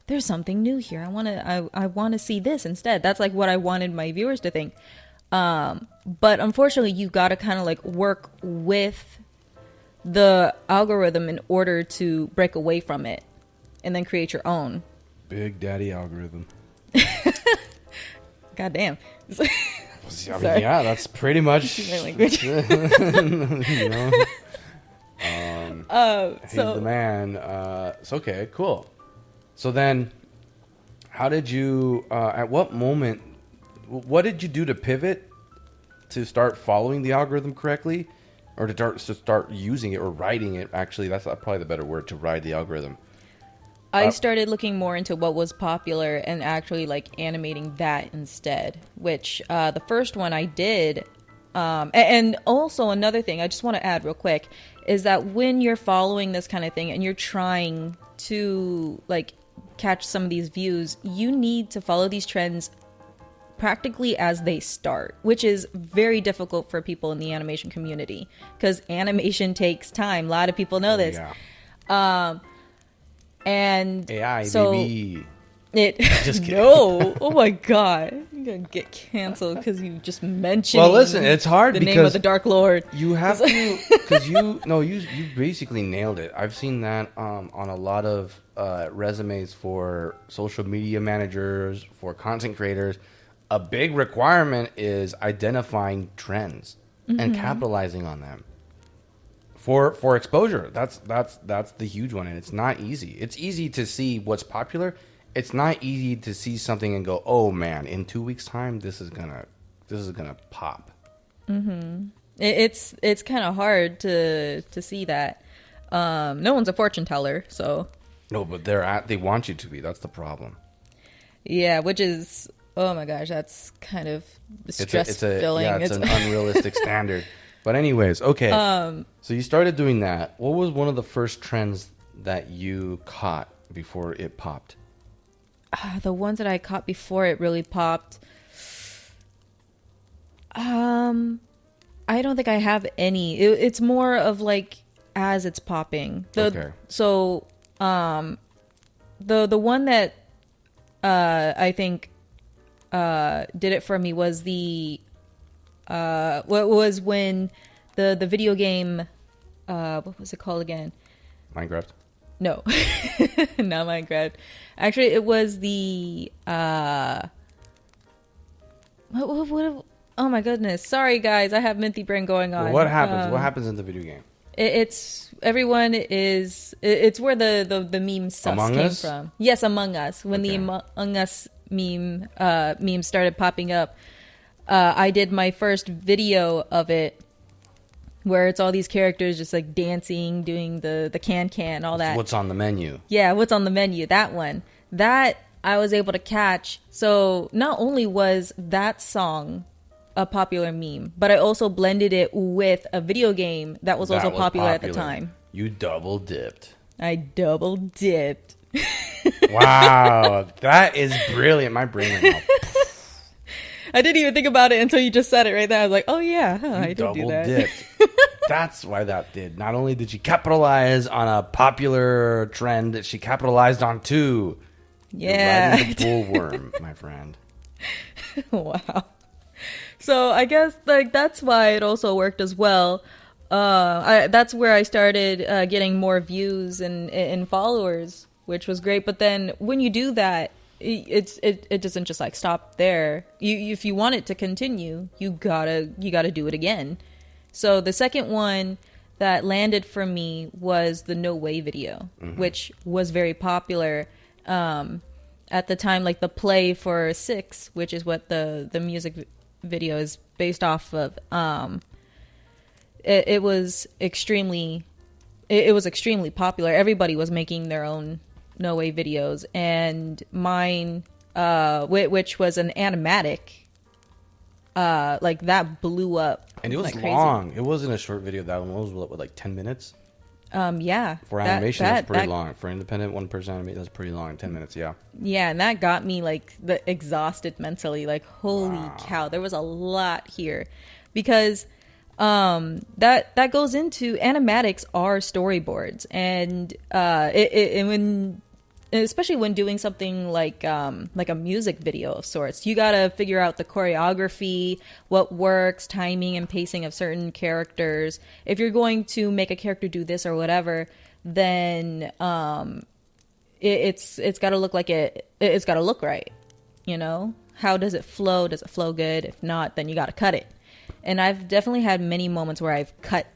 there's something new here. I want to see this instead. That's like what I wanted my viewers to think. But unfortunately, you got to kind of like work with the algorithm in order to break away from it and then create your own. Big daddy algorithm. God damn. I mean, yeah, that's pretty much my language. You know, he's the man. It's okay, cool. So then, how did you? At what moment? What did you do to pivot to start following the algorithm correctly, or to start using it or riding it? Actually, that's probably the better word, to ride the algorithm. I started looking more into what was popular and actually like animating that instead, which the first one I did. And also another thing I just want to add real quick is that when you're following this kind of thing and you're trying to like catch some of these views, you need to follow these trends practically as they start, which is very difficult for people in the animation community because animation takes time. A lot of people know this. Yeah. And AI, so baby. It just no. Oh my god, you're gonna get canceled because you just mentioned. Well, listen, it's hard the because name of the Dark Lord. You have to, because you basically nailed it. I've seen that on a lot of resumes for social media managers, for content creators. A big requirement is identifying trends and capitalizing on them. For exposure, that's the huge one, and it's not easy. It's easy to see what's popular. It's not easy to see something and go, "Oh man, in 2 weeks' time, this is gonna pop." Mm-hmm. It's kind of hard to see that. No one's a fortune teller, so No, but they want you to be. That's the problem. yeah, which is, oh my gosh, that's kind of stress filling. Yeah, it's an unrealistic standard. But anyways, okay. So you started doing that. What was one of the first trends that you caught before it popped? The ones that I caught before it really popped. I don't think I have any. It's more of like as it's popping. Okay. So, the one that I think did it for me was what was when the video game, what was it called again? Minecraft. No, not Minecraft. Actually, it was the what? Oh my goodness! Sorry, guys, I have Minty Brain going on. Well, what happens? What happens in the video game? It's where the meme sus Among came Us? from. Yes, Among Us. When the Okay. Among Us meme started popping up, I did my first video of it, where it's all these characters just like dancing, doing the can, all that. What's on the menu? Yeah, what's on the menu? That one. That I was able to catch. So not only was that song a popular meme, but I also blended it with a video game that was also popular at the time. You double dipped. I double dipped. Wow, that is brilliant. My brain went out. I didn't even think about it until you just said it right there. I was like, oh yeah, I did do Double that. dipped. That's why that did. Not only did she capitalize on a popular trend, that she capitalized on two. Yeah. You're riding the bullworm, my friend. Wow. So I guess like that's why it also worked as well. That's where I started getting more views and followers, which was great. But then when you do that, it doesn't just like stop there. If you want it to continue, you gotta do it again. So the second one that landed for me was the No Way video, which was very popular at the time. Like the play for 6, which is what the music video is based off of. It was extremely popular. Everybody was making their own No Way videos, and mine, which was an animatic, like that blew up. And it was like long. It wasn't a short video. That one was what, like 10 minutes? Yeah. For animation, that's pretty long. For independent one-person animation, that's pretty long. 10 minutes, yeah. Yeah, and that got me like exhausted mentally. Like, holy cow, there was a lot here, because that goes into animatics are storyboards, and when, especially when doing something like a music video of sorts, you gotta figure out the choreography, what works, timing and pacing of certain characters. If you're going to make a character do this or whatever, then it's got to look like it's got to look right. You know, how does it flow? Does it flow good? If not, then you got to cut it. And I've definitely had many moments where I've cut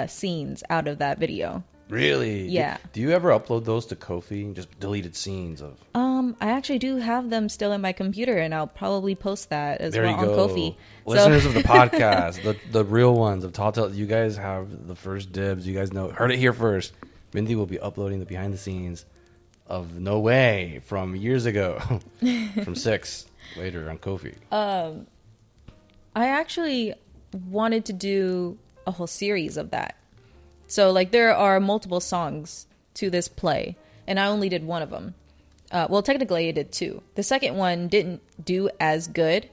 scenes out of that video. Really? Yeah. Do you ever upload those to Kofi? Just deleted scenes of... I actually do have them still in my computer, and I'll probably post that as There well you on go. Kofi. Listeners of the podcast, the real ones of Telltale, you guys have the first dibs. You guys know, heard it here first. Mindy will be uploading the behind the scenes of No Way from years ago, from 6 later on Kofi. I actually wanted to do a whole series of that. So, like, there are multiple songs to this play, and I only did one of them. Well, technically, I did 2. The second one didn't do as good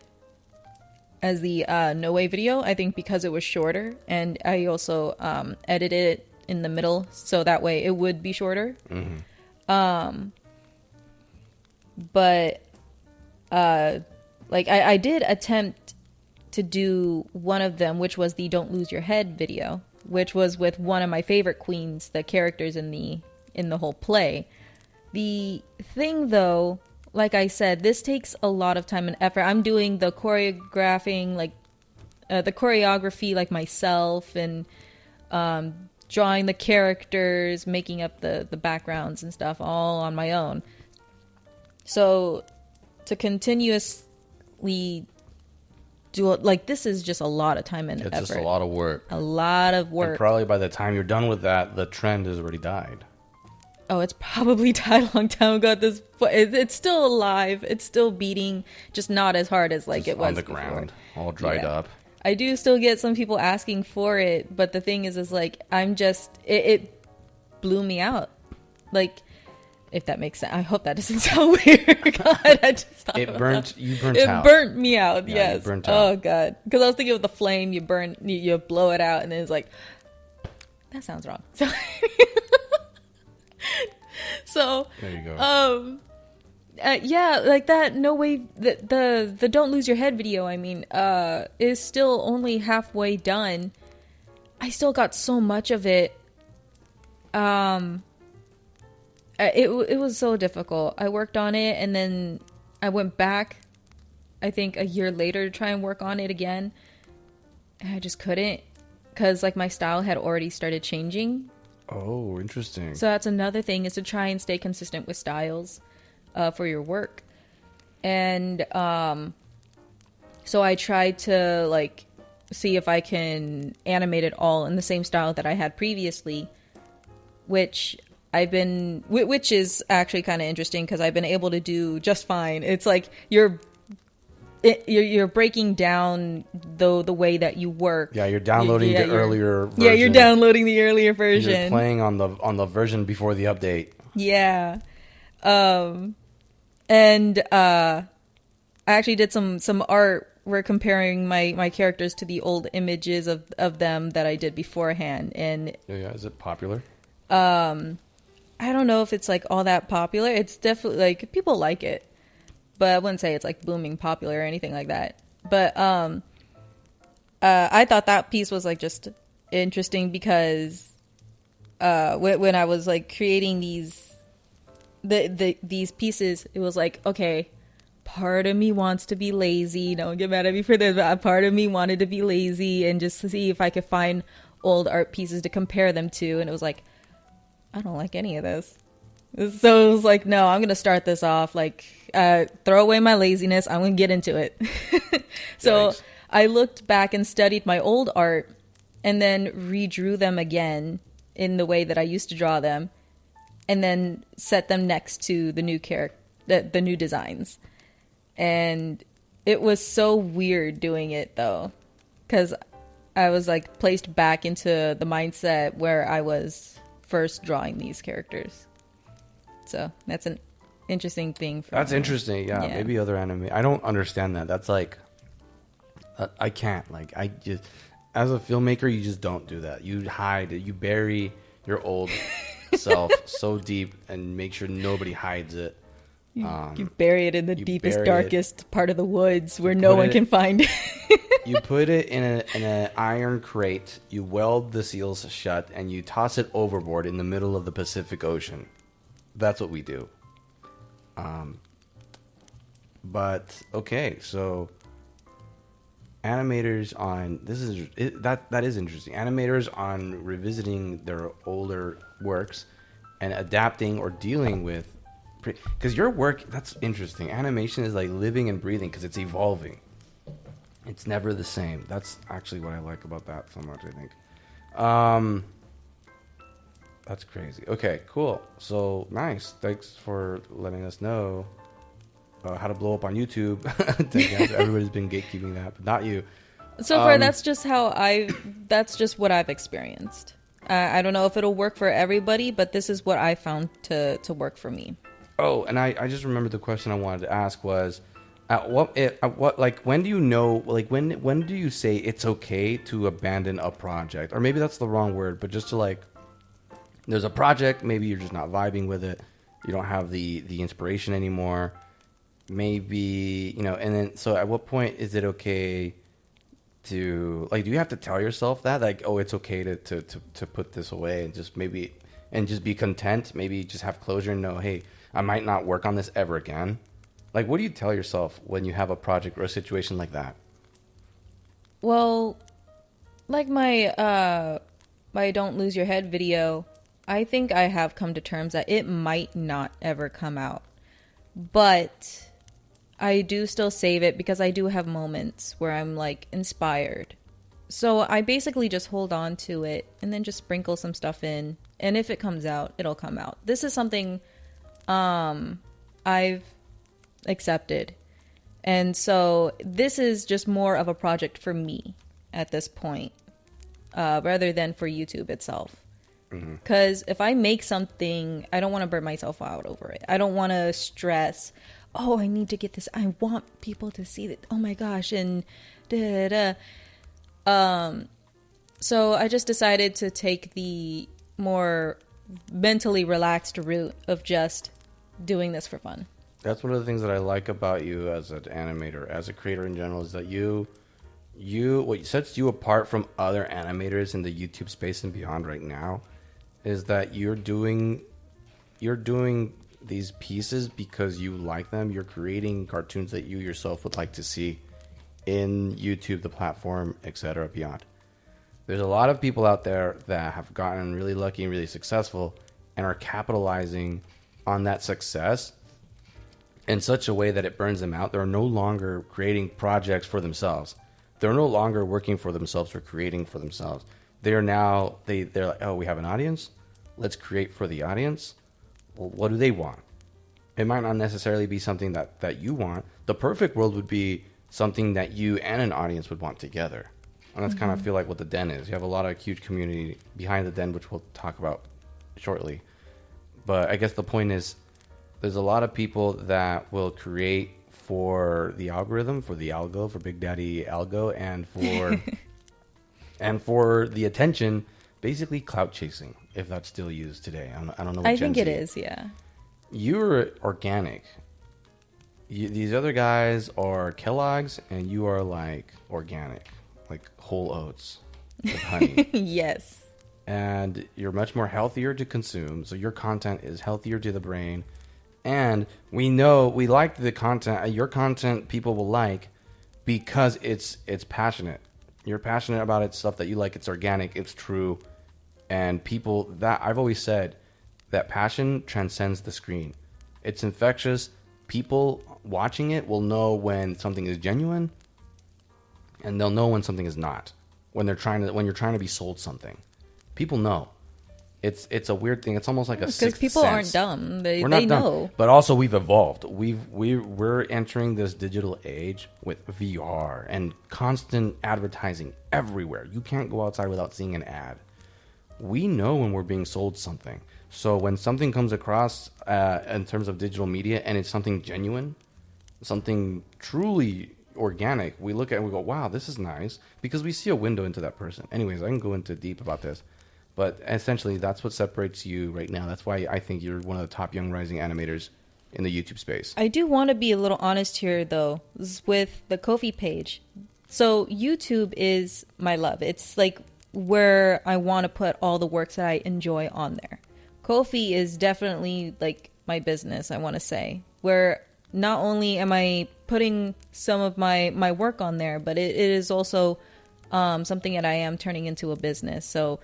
as the No Way video, I think because it was shorter, and I also edited it in the middle, so that way it would be shorter. But, like, I did attempt to do one of them, which was the Don't Lose Your Head video, which was with one of my favorite queens, the characters in the whole play. The thing, though, like I said, this takes a lot of time and effort. I'm doing the choreographing, like the choreography, like myself, and drawing the characters, making up the backgrounds and stuff, all on my own. So to continuously do like this is just a lot of time and It's effort. just a lot of work. A lot of work. And probably by the time you're done with that, the trend has already died. Oh, it's probably died a long time ago. At this point, it's still alive. It's still beating, just not as hard as like Just it was on the before. ground, all dried up. I do still get some people asking for it, but the thing is like it blew me out. Like, if that makes sense. I hope that doesn't sound weird. God, I just thought It burnt. You burnt it out. burnt me out. Yeah, yes. you burnt Oh out. God. Because I was thinking of the flame. You burn. You blow it out, and then it's like that sounds wrong. So, so There you go. yeah, like that. No way. The don't lose your head video. I mean, is still only halfway done. I still got so much of it. It was so difficult. I worked on it, and then I went back, I think a year later, to try and work on it again. And I just couldn't, because like my style had already started changing. Oh, interesting. So that's another thing, is to try and stay consistent with styles for your work. And so I tried to like see if I can animate it all in the same style that I had previously, which is actually kind of interesting, because I've been able to do just fine. It's like you're breaking down the way that you work. Yeah, you're downloading the earlier version. Yeah, you're downloading the earlier version. You're playing on the version before the update. Yeah. And I actually did some art. We're comparing my characters to the old images of them that I did beforehand. And Yeah, is it popular? I don't know if it's like all that popular. It's definitely like people like it, but I wouldn't say it's like booming popular or anything like that. But I thought that piece was like just interesting, because when I was like creating these pieces, it was like, okay, part of me wants to be lazy. Don't get mad at me for this, but part of me wanted to be lazy and just see if I could find old art pieces to compare them to. And it was like, I don't like any of this. So it was like, no, I'm going to start this off, like, throw away my laziness. I'm going to get into it. So Yikes. I looked back and studied my old art, and then redrew them again in the way that I used to draw them, and then set them next to the new the new designs. And it was so weird doing it, though, because I was like placed back into the mindset where I was first drawing these characters. So that's an interesting thing for That's me. interesting. Yeah, maybe other anime. I don't understand that. That's like, I can't. Like, I just, as a filmmaker, you just don't do that. You hide it. You bury your old self so deep and make sure nobody hides it. You bury it in the deepest, bury darkest part of the woods where no one can find it. You put it in an iron crate, you weld the seals shut, and you toss it overboard in the middle of the Pacific Ocean. That's what we do. But okay, so animators on that is interesting. Animators on revisiting their older works and adapting or dealing with, because your work, that's interesting. Animation is like living and breathing because it's evolving. It's never the same. That's actually what I like about that so much, I think. That's crazy. Okay, cool. So, nice. Thanks for letting us know how to blow up on YouTube. Everybody's been gatekeeping that, but not you. So far, that's just what I've experienced. I don't know if it'll work for everybody, but this is what I found to work for me. Oh, and I just remembered the question I wanted to ask was, when do you know, like, when do you say it's okay to abandon a project? Or maybe that's the wrong word, but just to, like, there's a project, maybe you're just not vibing with it, you don't have the inspiration anymore, maybe, and then, so at what point is it okay to, like, do you have to tell yourself that, like, oh, it's okay to put this away and just be content, maybe just have closure and know, hey, I might not work on this ever again? Like, what do you tell yourself when you have a project or a situation like that? Well, like my Don't Lose Your Head video, I think I have come to terms that it might not ever come out. But I do still save it because I do have moments where I'm like inspired. So I basically just hold on to it and then just sprinkle some stuff in. And if it comes out, it'll come out. This is something I've accepted. And so this is just more of a project for me at this point, rather than for YouTube itself. Because if I make something, I don't want to burn myself out over it. I don't want to stress, oh, I need to get this. I want people to see that. Oh my gosh. And da da da. So I just decided to take the more mentally relaxed route of just doing this for fun. That's one of the things that I like about you as an animator, as a creator in general, is that what sets you apart from other animators in the YouTube space and beyond right now is that you're doing these pieces because you like them. You're creating cartoons that you yourself would like to see in YouTube, the platform, etc., beyond. There's a lot of people out there that have gotten really lucky and really successful and are capitalizing on that success in such a way that it burns them out. They're no longer creating projects for themselves. They're no longer working for themselves or creating for themselves. They're like, oh, we have an audience. Let's create for the audience. Well, what do they want? It might not necessarily be something that you want. The perfect world would be something that you and an audience would want together. And that's kind of feel like what the Den is. You have a lot of huge community behind the Den, which we'll talk about shortly. But I guess the point is, there's a lot of people that will create for the algorithm, for the algo, for Big Daddy Algo, and for and for the attention, basically clout chasing, if that's still used today. I don't know what I Gen think Z. it is, yeah. You're organic. These other guys are Kellogg's, and you are like organic, like whole oats with honey. Yes. And you're much more healthier to consume, so your content is healthier to the brain. And we know we like the content. Your content people will like because it's passionate. You're passionate about it, stuff that you like. It's organic. It's true. And people, that I've always said that passion transcends the screen. It's infectious. People watching it will know when something is genuine, and they'll know when something is not. When you're trying to be sold something, people know. It's a weird thing. It's almost like a sixth sense. Because people aren't dumb. They not know. Dumb, but also we've evolved. We're entering this digital age with VR and constant advertising everywhere. You can't go outside without seeing an ad. We know when we're being sold something. So when something comes across in terms of digital media and it's something genuine, something truly organic, we look at it and we go, wow, this is nice, because we see a window into that person. Anyways, I can go into deep about this. But essentially, that's what separates you right now. That's why I think you're one of the top young rising animators in the YouTube space. I do want to be a little honest here, though, with the Kofi page. So YouTube is my love. It's like where I want to put all the works that I enjoy on there. Kofi is definitely like my business, I want to say, where not only am I putting some of my work on there, but it is also something that I am turning into a business. So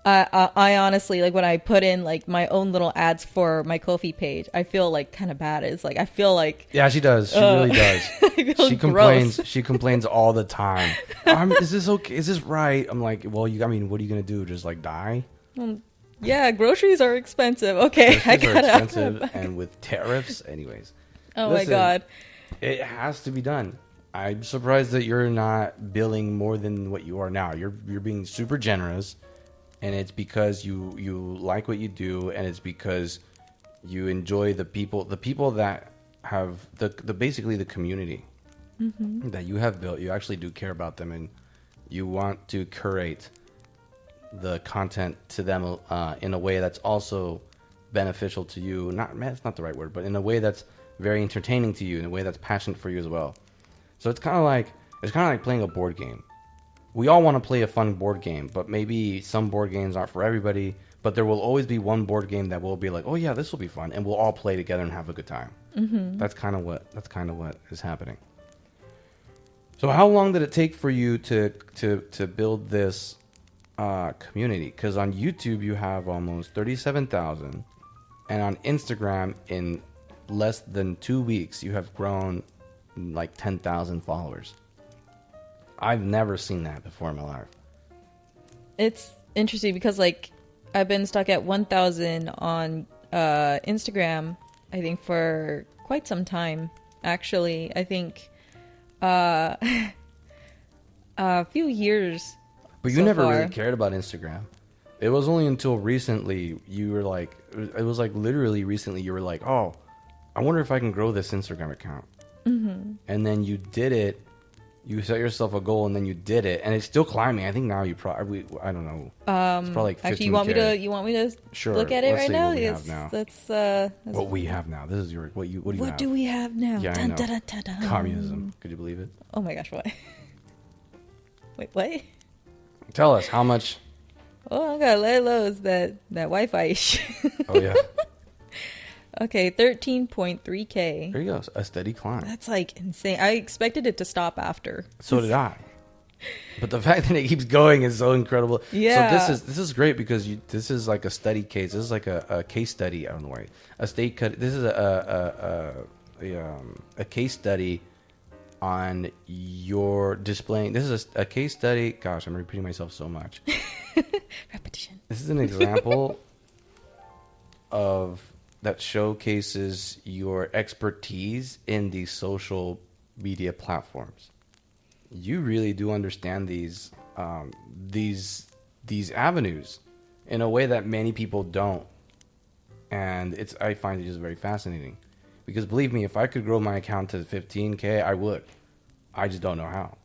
I honestly, like when I put in like my own little ads for my Kofi page, I feel like kind of bad. It's like I feel like, yeah, she does. She really does. She complains. She complains all the time. Is this okay? Is this right? I'm like, well, what are you gonna do? Just like die? Yeah, groceries are expensive. Okay, groceries are expensive, and with tariffs, anyways. Oh, listen, my God, it has to be done. I'm surprised that you're not billing more than what you are now. You're being super generous. And it's because you like what you do, and it's because you enjoy the people that have basically the community that you have built. You actually do care about them, and you want to curate the content to them in a way that's also beneficial to you. That's not the right word, but in a way that's very entertaining to you, in a way that's passionate for you as well. So it's kind of like playing a board game. We all want to play a fun board game, but maybe some board games aren't for everybody. But there will always be one board game that will be like, oh yeah, this will be fun, and we'll all play together and have a good time. That's kind of what is happening. So how long did it take for you to build this community? Because on YouTube you have almost 37,000, and on Instagram in less than 2 weeks you have grown like 10,000 followers. I've never seen that before in my life. It's interesting because like I've been stuck at 1,000 on Instagram, I think, for quite some time. Actually, I think a few years. But you never really cared about Instagram. It was only until recently you were like, it was like literally recently you were like, oh, I wonder if I can grow this Instagram account. Mm-hmm. And then you did it. You set yourself a goal, and then you did it, and it's still climbing. I think now you probably, I don't know. It's probably like 15K. Actually, you want me to sure, look at it right now? What we have now. That's what we have now. This is your what do you have? What do we have now? Yeah, Dun, I know. dun, dun, dun, dun. Communism. Could you believe it? Oh my gosh, what? Wait, what? Tell us how much. Oh, I got lay low is that Wi-Fi issue. Oh yeah. Okay, 13.3K. There you go. A steady climb. That's like insane. I expected it to stop after. So did I. But the fact that it keeps going is so incredible. Yeah. So this is great because this is like a study case. This is like a case study. I don't know why. This is a case study on your displaying. This is a case study. Gosh, I'm repeating myself so much. Repetition. This is an example of that showcases your expertise in these social media platforms. You really do understand these avenues in a way that many people don't, and I find it just very fascinating. Because believe me, if I could grow my account to 15K, I would. I just don't know how.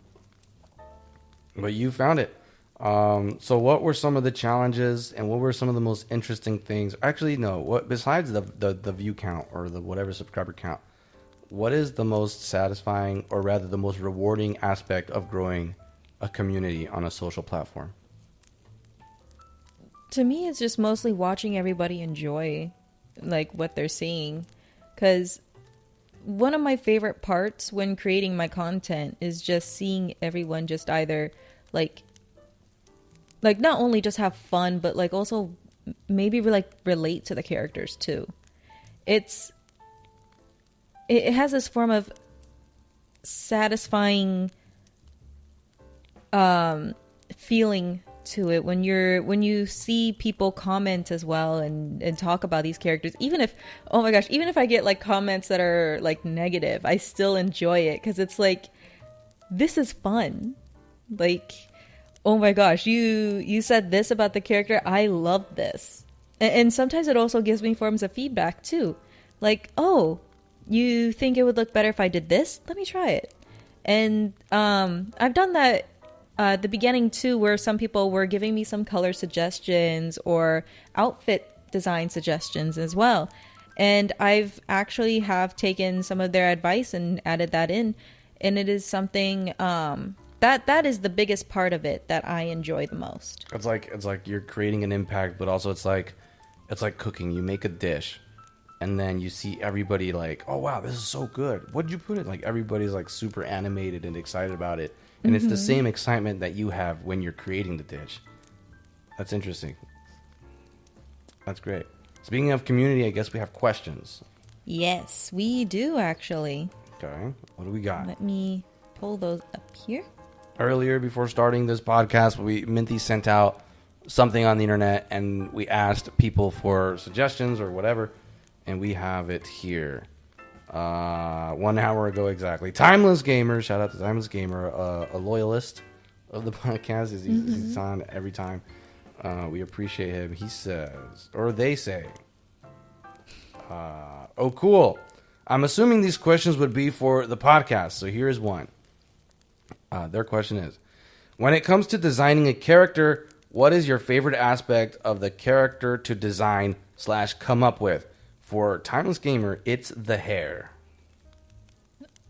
But you found it. So what were some of the challenges, and what were some of the most interesting things? Actually, no. What besides the view count or the whatever subscriber count? What is the most satisfying, or rather the most rewarding aspect of growing a community on a social platform? To me, it's just mostly watching everybody enjoy like what they're seeing. Because one of my favorite parts when creating my content is just seeing everyone just either like not only just have fun, but like also maybe relate to the characters too. It has this form of satisfying feeling to it when you see people comment as well and talk about these characters. Even if, oh my gosh, even if I get like comments that are like negative, I still enjoy it because it's like, this is fun. Like, oh my gosh, you said this about the character. I love this. And sometimes it also gives me forms of feedback too. Like, oh, you think it would look better if I did this? Let me try it. And I've done that at the beginning too, where some people were giving me some color suggestions or outfit design suggestions as well. And I've actually have taken some of their advice and added that in. And it is something that is the biggest part of it that I enjoy the most. It's like you're creating an impact, but also it's like cooking. You make a dish, and then you see everybody like, oh wow, this is so good. What did you put in? Like everybody's like super animated and excited about it, and it's the same excitement that you have when you're creating the dish. That's interesting. That's great. Speaking of community, I guess we have questions. Yes, we do actually. Okay, what do we got? Let me pull those up here. Earlier, before starting this podcast, Minty sent out something on the internet, and we asked people for suggestions or whatever, and we have it here. 1 hour ago exactly. Timeless Gamer, shout out to Timeless Gamer, a loyalist of the podcast. He's on every time. We appreciate him. He says, or they say, oh cool. I'm assuming these questions would be for the podcast, so here's one. Their question is, when it comes to designing a character, what is your favorite aspect of the character to design / come up with? For Timeless Gamer, it's the hair.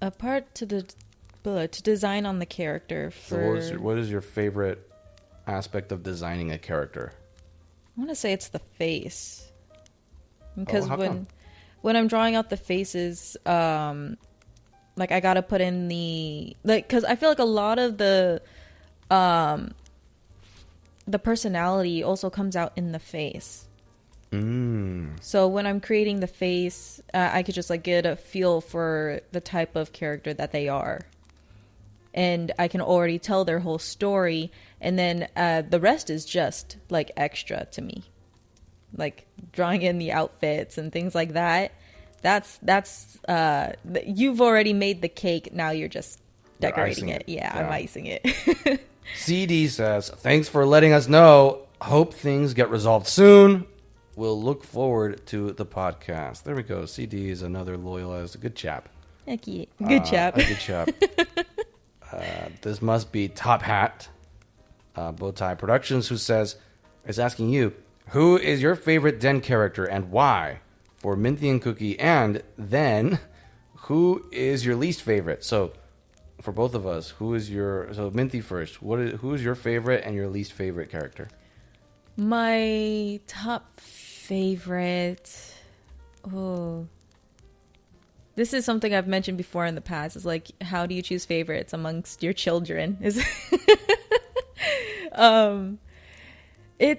A part to design on the character. For So what is your favorite aspect of designing a character? I want to say it's the face. Because how come? when I'm drawing out the faces, like I gotta put in because I feel like a lot of the personality also comes out in the face. So when I'm creating the face, I could just like get a feel for the type of character that they are. And I can already tell their whole story. And then the rest is just like extra to me. Like drawing in the outfits and things like that. That's you've already made the cake. Now you're just decorating it. Yeah, I'm icing it. CD says, thanks for letting us know. Hope things get resolved soon. We'll look forward to the podcast. There we go. CD is another loyalist. Good chap. Heck yeah. Good chap. A good chap. This must be Top Hat, Bowtie Productions, who is asking you, who is your favorite Den character and why? For Minty and Cookie, and then who is your least favorite? So for both of us, so Minty first. Who is your favorite and your least favorite character? My top favorite. Oh. This is something I've mentioned before in the past. It's like, how do you choose favorites amongst your children? It's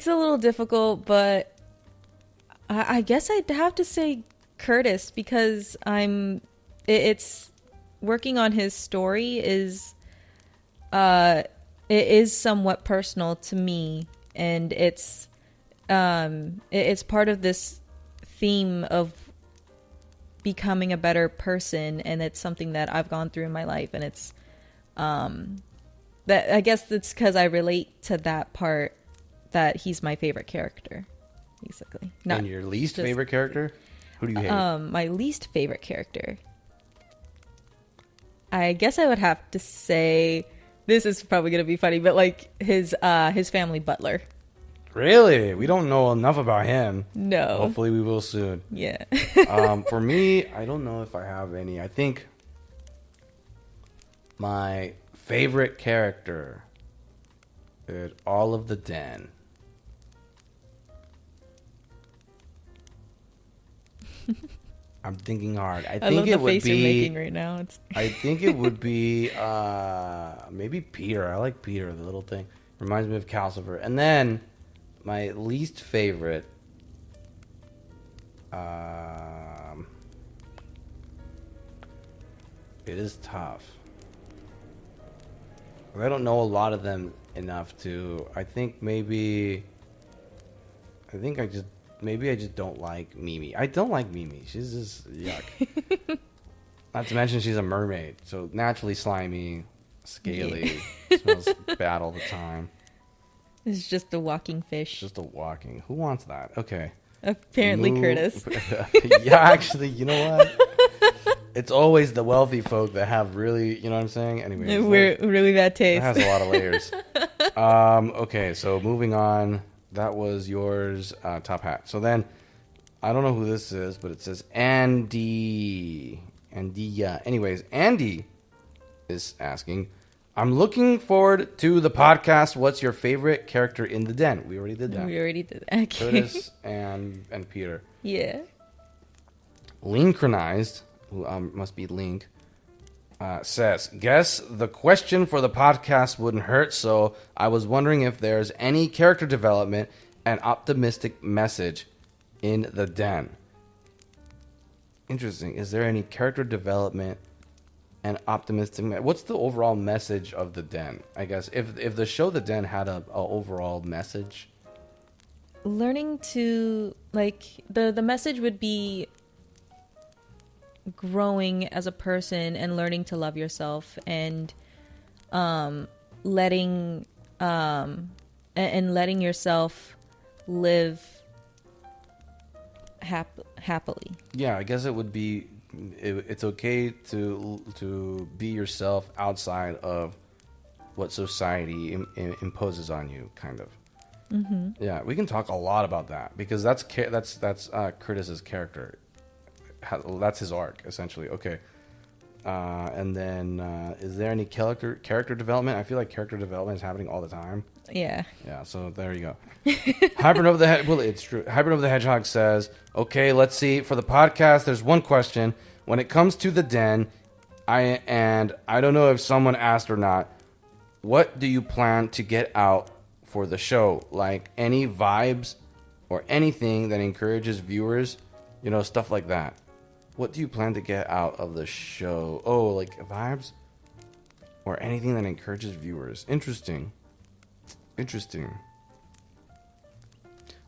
a little difficult, but I guess I'd have to say Curtis, because it's working on his story it is somewhat personal to me, and it's part of this theme of becoming a better person, and it's something that I've gone through in my life, and it's that I guess it's because I relate to that part that he's my favorite character, basically. And your least favorite character? Who do you hate? My least favorite character, I guess I would have to say, this is probably gonna be funny, but like his family butler. Really? We don't know enough about him. No. Hopefully we will soon. Yeah. For me, I don't know if I have any. I think my favorite character is all of the Den. I'm thinking hard. I think love it the would face be. you're making right now. I think it would be maybe Peter. I like Peter, the little thing. Reminds me of Calcifer. And then my least favorite. It is tough. I don't know a lot of them enough to. I think I just don't like Mimi. I don't like Mimi. She's just yuck. Not to mention she's a mermaid, so naturally slimy, scaly, smells bad all the time. It's just a walking fish. Just a walking. Who wants that? Okay. Apparently Curtis. Yeah, actually, you know what? It's always the wealthy folk that have really, you know what I'm saying? Anyway, we're really bad taste. It has a lot of layers. Okay, so moving on. That was yours, Top Hat. So then, I don't know who this is, but it says Andy. Yeah. Anyways, Andy is asking, I'm looking forward to the podcast. What's your favorite character in the Den? We already did that. Okay. Curtis and Peter. Yeah. Lincolnized, who must be Link, says, guess the question for the podcast wouldn't hurt, so I was wondering if there's any character development and optimistic message in the Den. Interesting. Is there any character development and optimistic? What's the overall message of the Den? I guess if the show The Den had a overall message, learning to the message would be growing as a person and learning to love yourself, and letting yourself live happily. Yeah, I guess it would be. It's okay to be yourself outside of what society imposes on you, kind of. Mm-hmm. Yeah, we can talk a lot about that because that's Curtis's character. That's his arc, essentially. Okay. And then, is there any character development? I feel like character development is happening all the time. Yeah. Yeah, so there you go. Hybernova the Hedgehog. Well, it's true. Hybernova the Hedgehog says, okay, let's see. For the podcast, there's one question. When it comes to the Den, I don't know if someone asked or not, what do you plan to get out for the show? Like any vibes or anything that encourages viewers, stuff like that. What do you plan to get out of the show? Oh, like vibes? Or anything that encourages viewers. Interesting.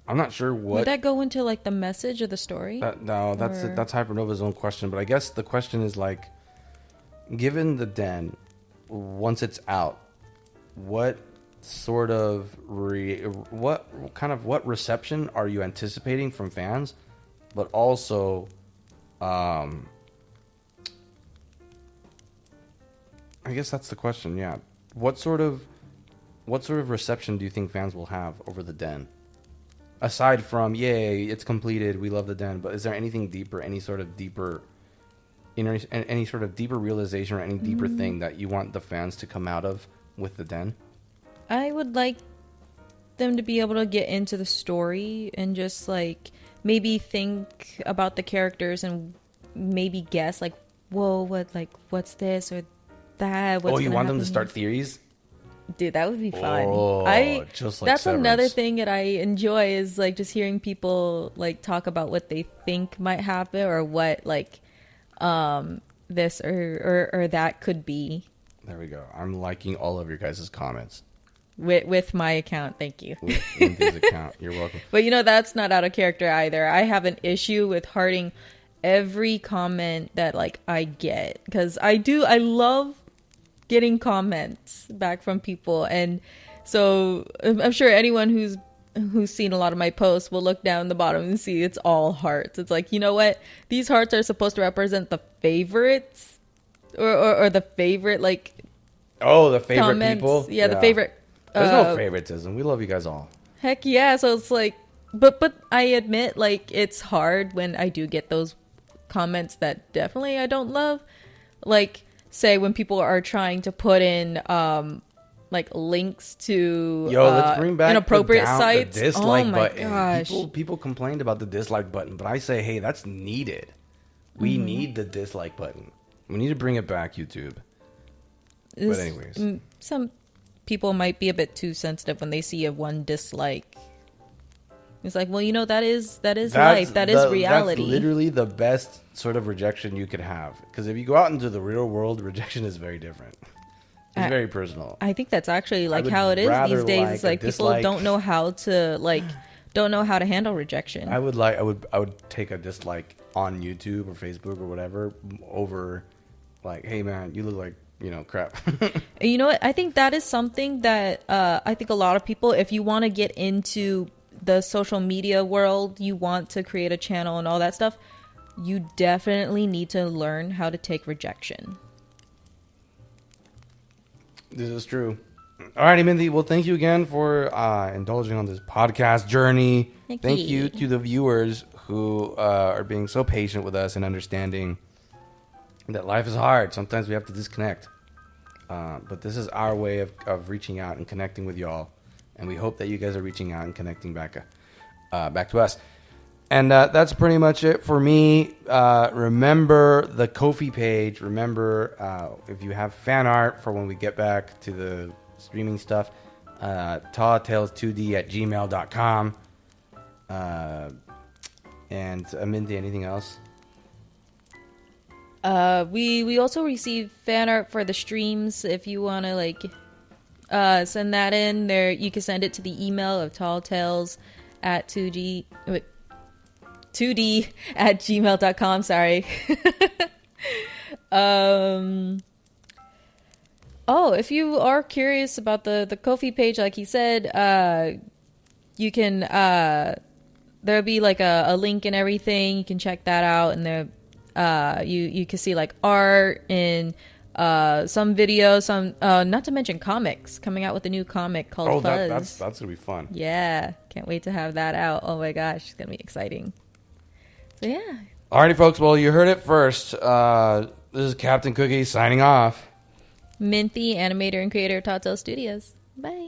I'm not sure what... Would that go into like the message of the story? No, that's Hypernova's own question. But I guess the question is like, given the den, once it's out, what sort of what reception are you anticipating from fans? But also, I guess that's the question. Yeah, what sort of reception do you think fans will have over the den? Aside from, yay, it's completed, we love the den, but is there anything deeper, any sort of deeper realization or any deeper thing that you want the fans to come out of with the den? I would like them to be able to get into the story and just like maybe think about the characters and maybe guess like, whoa, what's this or that? What's you want them to happen? start theories? Dude, that would be fun. Just like that's Severance. Another thing that I enjoy is like just hearing people like talk about what they think might happen or what like this or that could be. There we go. I'm liking all of your guys' comments. With my account, thank you. With Cynthia's account, you're welcome. But that's not out of character either. I have an issue with hearting every comment that like I get because I love getting comments back from people, and so I'm sure anyone who's seen a lot of my posts will look down the bottom and see it's all hearts. It's like, you know what? These hearts are supposed to represent the favorites or the favorite like the favorite comments. people. Yeah, the favorite. There's no favoritism. We love you guys all. Heck yeah. So it's like, but I admit like it's hard when I do get those comments that definitely I don't love. Like, say when people are trying to put in like links to let's bring back inappropriate sites. The dislike button. Gosh. People complained about the dislike button, but I say, hey, that's needed. We need the dislike button. We need to bring it back, YouTube. But anyways, some people might be a bit too sensitive when they see a one dislike. It's like, well, that is life. That is reality. That's literally the best sort of rejection you could have. Because if you go out into the real world, rejection is very different. It's very personal. I think that's actually like how it is these days. It's like people don't know how to handle rejection. I would take a dislike on YouTube or Facebook or whatever over like, hey man, you look like crap. You know what? I think that is something that I think a lot of people, if you want to get into the social media world, you want to create a channel and all that stuff, you definitely need to learn how to take rejection. This is true. All righty, Mindy. Well, thank you again for indulging on this podcast journey. Thank you to the viewers who are being so patient with us and understanding that life is hard. Sometimes we have to disconnect. But this is our way of reaching out and connecting with y'all. And we hope that you guys are reaching out and connecting back to us. And that's pretty much it for me. Remember the Kofi page. Remember, if you have fan art for when we get back to the streaming stuff, talltales2d@gmail.com. And Mindy, anything else? We also receive fan art for the streams. If you want to like send that in there, you can send it to the email of talltales2d@gmail.com. Sorry. If you are curious about the Kofi page, like he said, you can there'll be like a link and everything. You can check that out, and there you can see like art and some videos, some not to mention comics, coming out with a new comic called Fuzz. That's gonna be fun. Yeah, can't wait to have that out. Oh my gosh, it's gonna be exciting. So yeah. Alrighty, folks. Well, you heard it first. This is Captain Cookie signing off. Minty, animator and creator of Tattoo Studios. Bye.